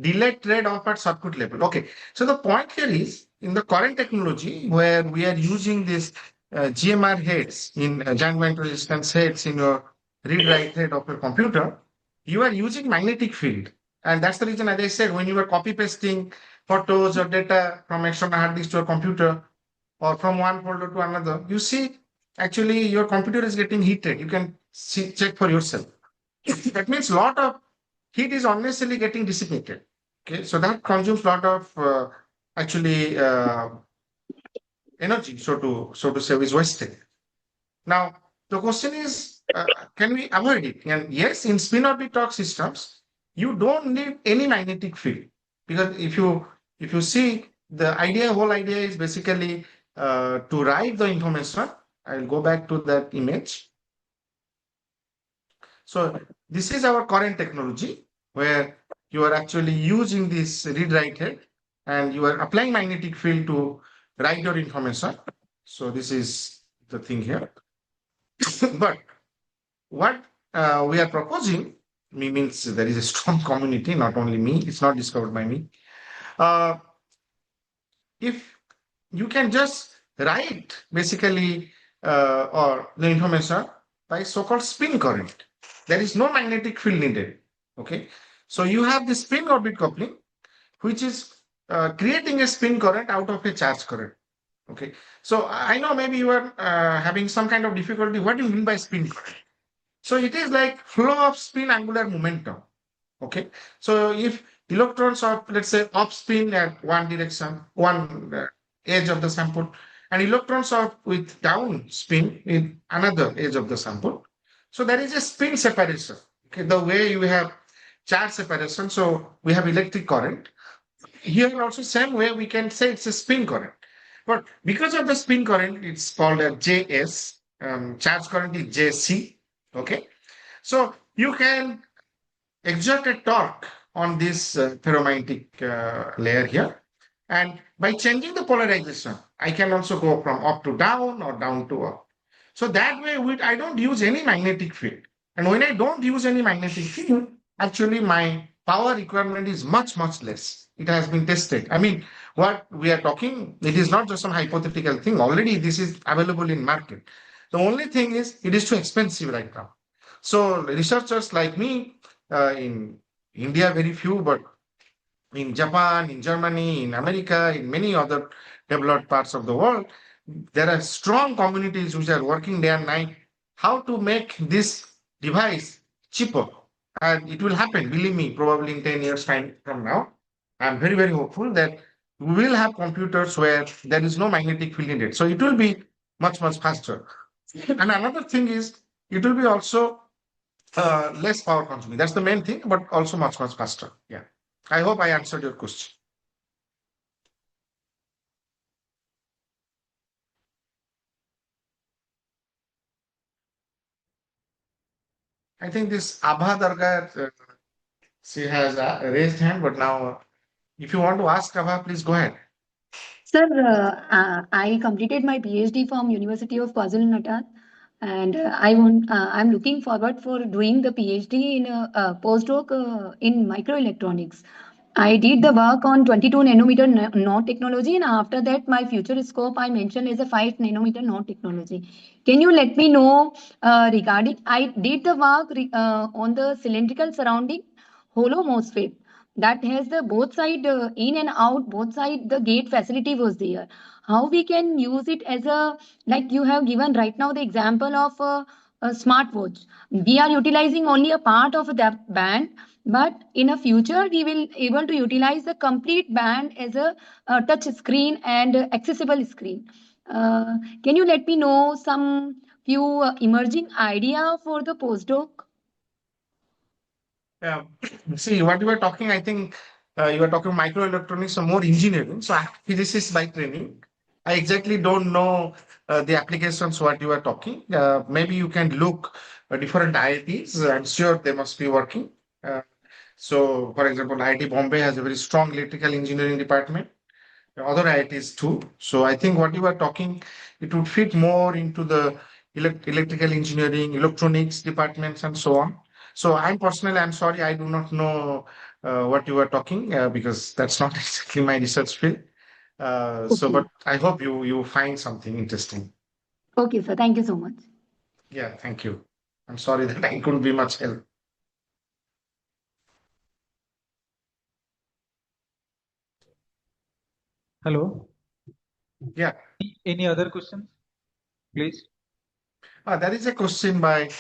delay trade-off at circuit level. Okay. So the point here is in the current technology where we are using this GMR heads in giant resistance heads in your read-write head of your computer, you are using magnetic field. And that's the reason, as I said, when you are copy pasting photos or data from external hard disk to a computer or from one folder to another, you see actually your computer is getting heated. You can check for yourself. That means a lot of heat is unnecessarily getting dissipated. Okay, so that consumes a lot of actually energy, so to say, is wasted. Now the question is, can we avoid it? And yes, in spin orbit torque systems, you don't need any magnetic field, because if you see the whole idea is basically to write the information. I'll go back to that image. So this is our current technology where you are actually using this read-write head and you are applying magnetic field to write your information. So this is the thing here. But what we are proposing means there is a strong community, not only me, it's not discovered by me. If you can just write basically or the information by so-called spin current, there is no magnetic field needed. Okay, so you have the spin orbit coupling, which is creating a spin current out of a charge current. Okay, so I know maybe you are having some kind of difficulty. What do you mean by spin current? So it is like flow of spin angular momentum. Okay, so if electrons are, let's say, up spin at one direction, one edge of the sample, and electrons are with down spin in another edge of the sample, so there is a spin separation. Okay, the way you have charge separation, so we have electric current. Here also same way we can say it's a spin current. But because of the spin current, it's called a JS. Charge current is JC. Okay, so you can exert a torque on this ferromagnetic layer here, and by changing the polarization, I can also go from up to down or down to up. So that way, I don't use any magnetic field, and when I don't use any magnetic field, actually my power requirement is much less. It has been tested. I mean, what we are talking, it is not just some hypothetical thing. Already this is available in market. The only thing is it is too expensive right now. So researchers like me in India, very few, but in Japan, in Germany, in America, in many other developed parts of the world, there are strong communities which are working day and night how to make this device cheaper And it will happen, believe me, probably in 10 years' time from now. I'm very, very hopeful that we will have computers where there is no magnetic field in it. So it will be much, much faster. And another thing is, it will be also less power consuming. That's the main thing, but also much, much faster. Yeah. I hope I answered your question. I think this 𝗕𝗵𝘂𝗃𝗧𝗔𝗟, she has a raised hand, but now, if you want to ask Abha, please go ahead.
Sir, I completed my PhD from University of KwaZulu-Natal, and I'm looking forward for doing the PhD in a postdoc in microelectronics. I did the work on 22 nanometer node technology, and after that, my future scope I mentioned is a 5 nanometer node technology. Can you let me know regarding? I did the work on the cylindrical surrounding hollow MOSFET that has the both side in and out, both side the gate facility was there. How we can use it as a, like you have given right now the example of a smartwatch. We are utilizing only a part of that band, but in a future we will able to utilize the complete band as a touch screen and accessible screen. Can you let me know some few emerging idea for the postdoc?
See, what you were talking, I think you were talking microelectronics or more engineering. So I'm a physicist by training. I exactly don't know the applications what you are talking. Maybe you can look different IITs. I'm sure they must be working. So, for example, IIT Bombay has a very strong electrical engineering department. Other IITs too. So I think what you are talking, it would fit more into the electrical engineering, electronics departments, and so on. So I'm sorry, I do not know what you are talking because that's not exactly my research field. But I hope you find something interesting.
Okay, sir. Thank you so much.
Yeah, thank you. I'm sorry that I couldn't be much help.
Hello.
Yeah.
Any other questions, please?
There is a question by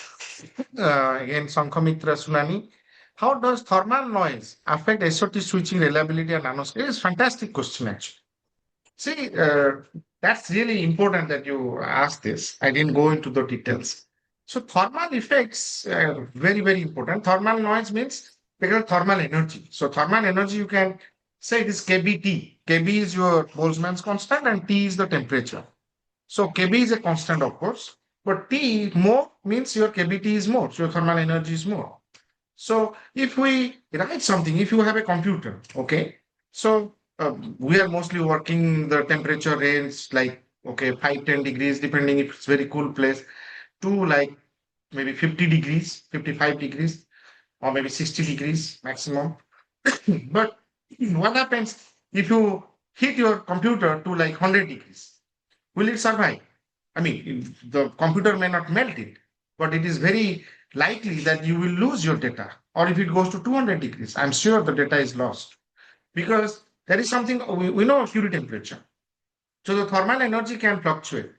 again Sankhamitra Sunani. How does thermal noise affect SOT switching reliability and nanoscale? It's a fantastic question actually. See, that's really important that you ask this. I didn't go into the details. So thermal effects are very, very important. Thermal noise means because thermal energy. So thermal energy, you can say it is kBT. kB is your Boltzmann's constant and T is the temperature. So kB is a constant, of course, but T more means your kBT is more, so your thermal energy is more. So if we write something, if you have a computer, okay, so we are mostly working the temperature range like, okay, 5-10 degrees, depending if it's very cool place, to like maybe 50 degrees, 55 degrees, or maybe 60 degrees maximum. But what happens if you hit your computer to like 100 degrees? Will it survive? I mean, the computer may not melt it, but it is very likely that you will lose your data. Or if it goes to 200 degrees, I'm sure the data is lost because there is something we know Curie temperature. So the thermal energy can fluctuate.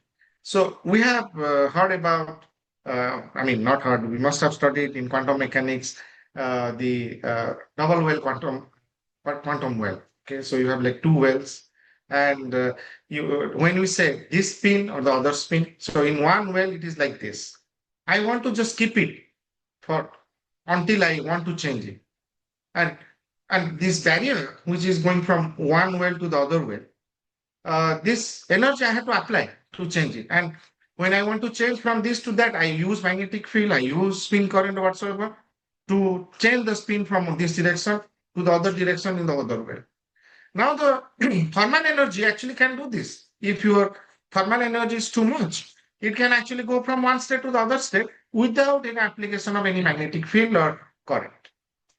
So we have heard about, not heard, we must have studied in quantum mechanics, the double well quantum well. Okay, so you have like two wells. And when we say this spin or the other spin, so in one well, it is like this. I want to just keep it until I want to change it. And this barrier, which is going from one well to the other well, this energy I have to apply to change it. And when I want to change from this to that, I use magnetic field, I use spin current or whatsoever to change the spin from this direction to the other direction in the other well. Now the thermal energy actually can do this. If your thermal energy is too much, it can actually go from one state to the other state without any application of any magnetic field or current.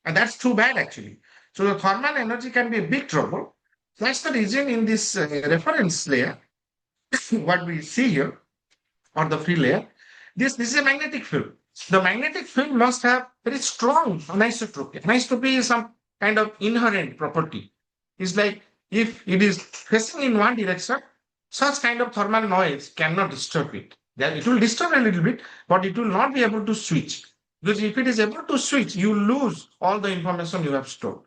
And that's too bad actually. So the thermal energy can be a big trouble. That's the reason in this reference layer, what we see here, or the free layer, this is a magnetic field. The magnetic field must have very strong anisotropy. Anisotropy is some kind of inherent property. It's like if it is facing in one direction, such kind of thermal noise cannot disturb it. Then it will disturb a little bit, but it will not be able to switch Because if it is able to switch, you lose all the information you have stored.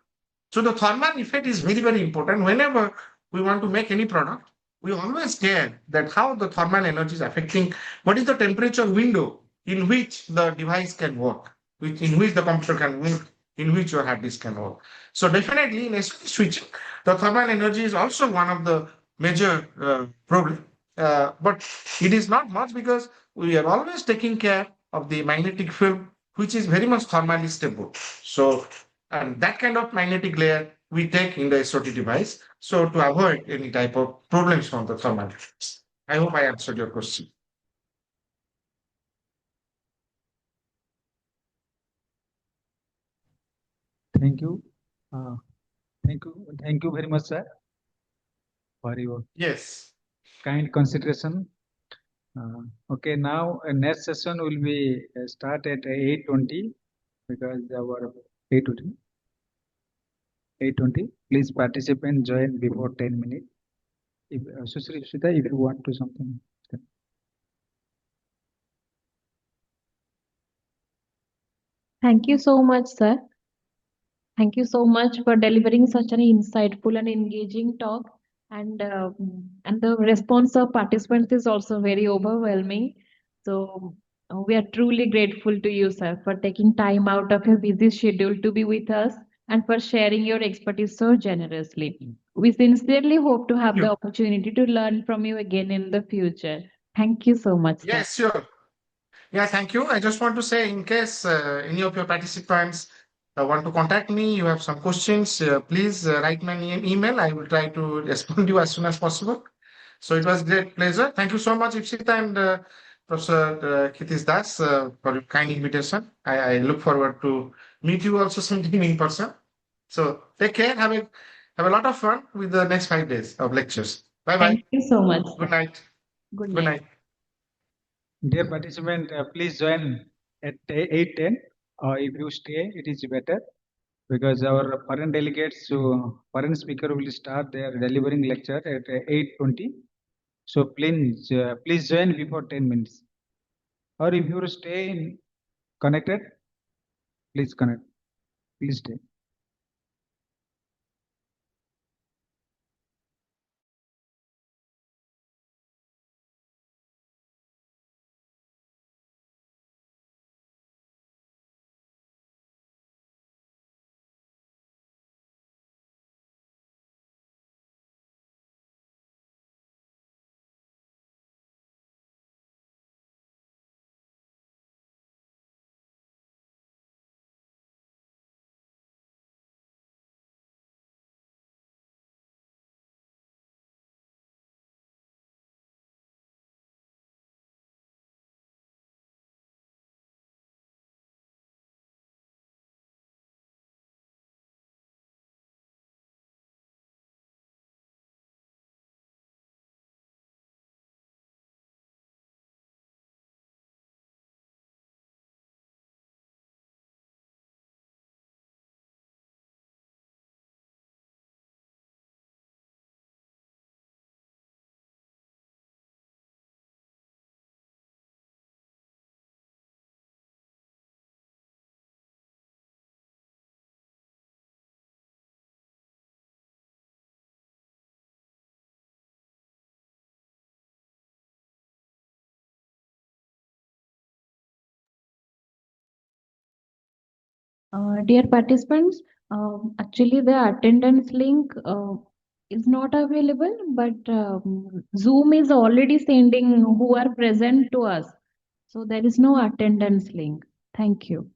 So the thermal effect is very, very important. Whenever we want to make any product, we always care that how the thermal energy is affecting, what is the temperature window in which the device can work, in which the computer can work, in which your hard disk can work. So definitely in SOC switching, the thermal energy is also one of the major problem. But it is not much because we are always taking care of the magnetic film, which is very much thermally stable. So, and that kind of magnetic layer we take in the SOT device. So to avoid any type of problems from the thermal effects. I hope I answered your question.
Thank you. Thank you very much, sir, for your
Yes.
kind consideration. Okay, now next session will be start at 8:20 because our 8:20. 8:20. Please participate and join before 10 minutes. If Sushri Shita, if you want to something.
Thank you so much, sir. Thank you so much for delivering such an insightful and engaging talk. And the response of participants is also very overwhelming. So we are truly grateful to you, sir, for taking time out of your busy schedule to be with us and for sharing your expertise so generously. We sincerely hope to have the opportunity to learn from you again in the future. Thank you so much, sir.
Yes, sure. Yeah, thank you. I just want to say, in case any of your participants want to contact me, you have some questions, please write me an email. I will try to respond to you as soon as possible. So it was great pleasure. Thank you so much, Ipsita and Professor 𝗕𝗫𝗓𝗏 for your kind invitation. I look forward to meet you also sometime in person. So take care. Have a lot of fun with the next 5 days of lectures. Bye bye.
Thank you so much.
Good night.
Good
Good
night.
night.
Dear participant, please join at 8:10. If you stay, it is better because our foreign delegates, foreign speaker will start their delivering lecture at 8:20. So please join before 10 minutes. Or if you stay connected, please connect. Please stay.
Dear participants, actually the attendance link is not available, but Zoom is already sending who are present to us. So there is no attendance link. Thank you.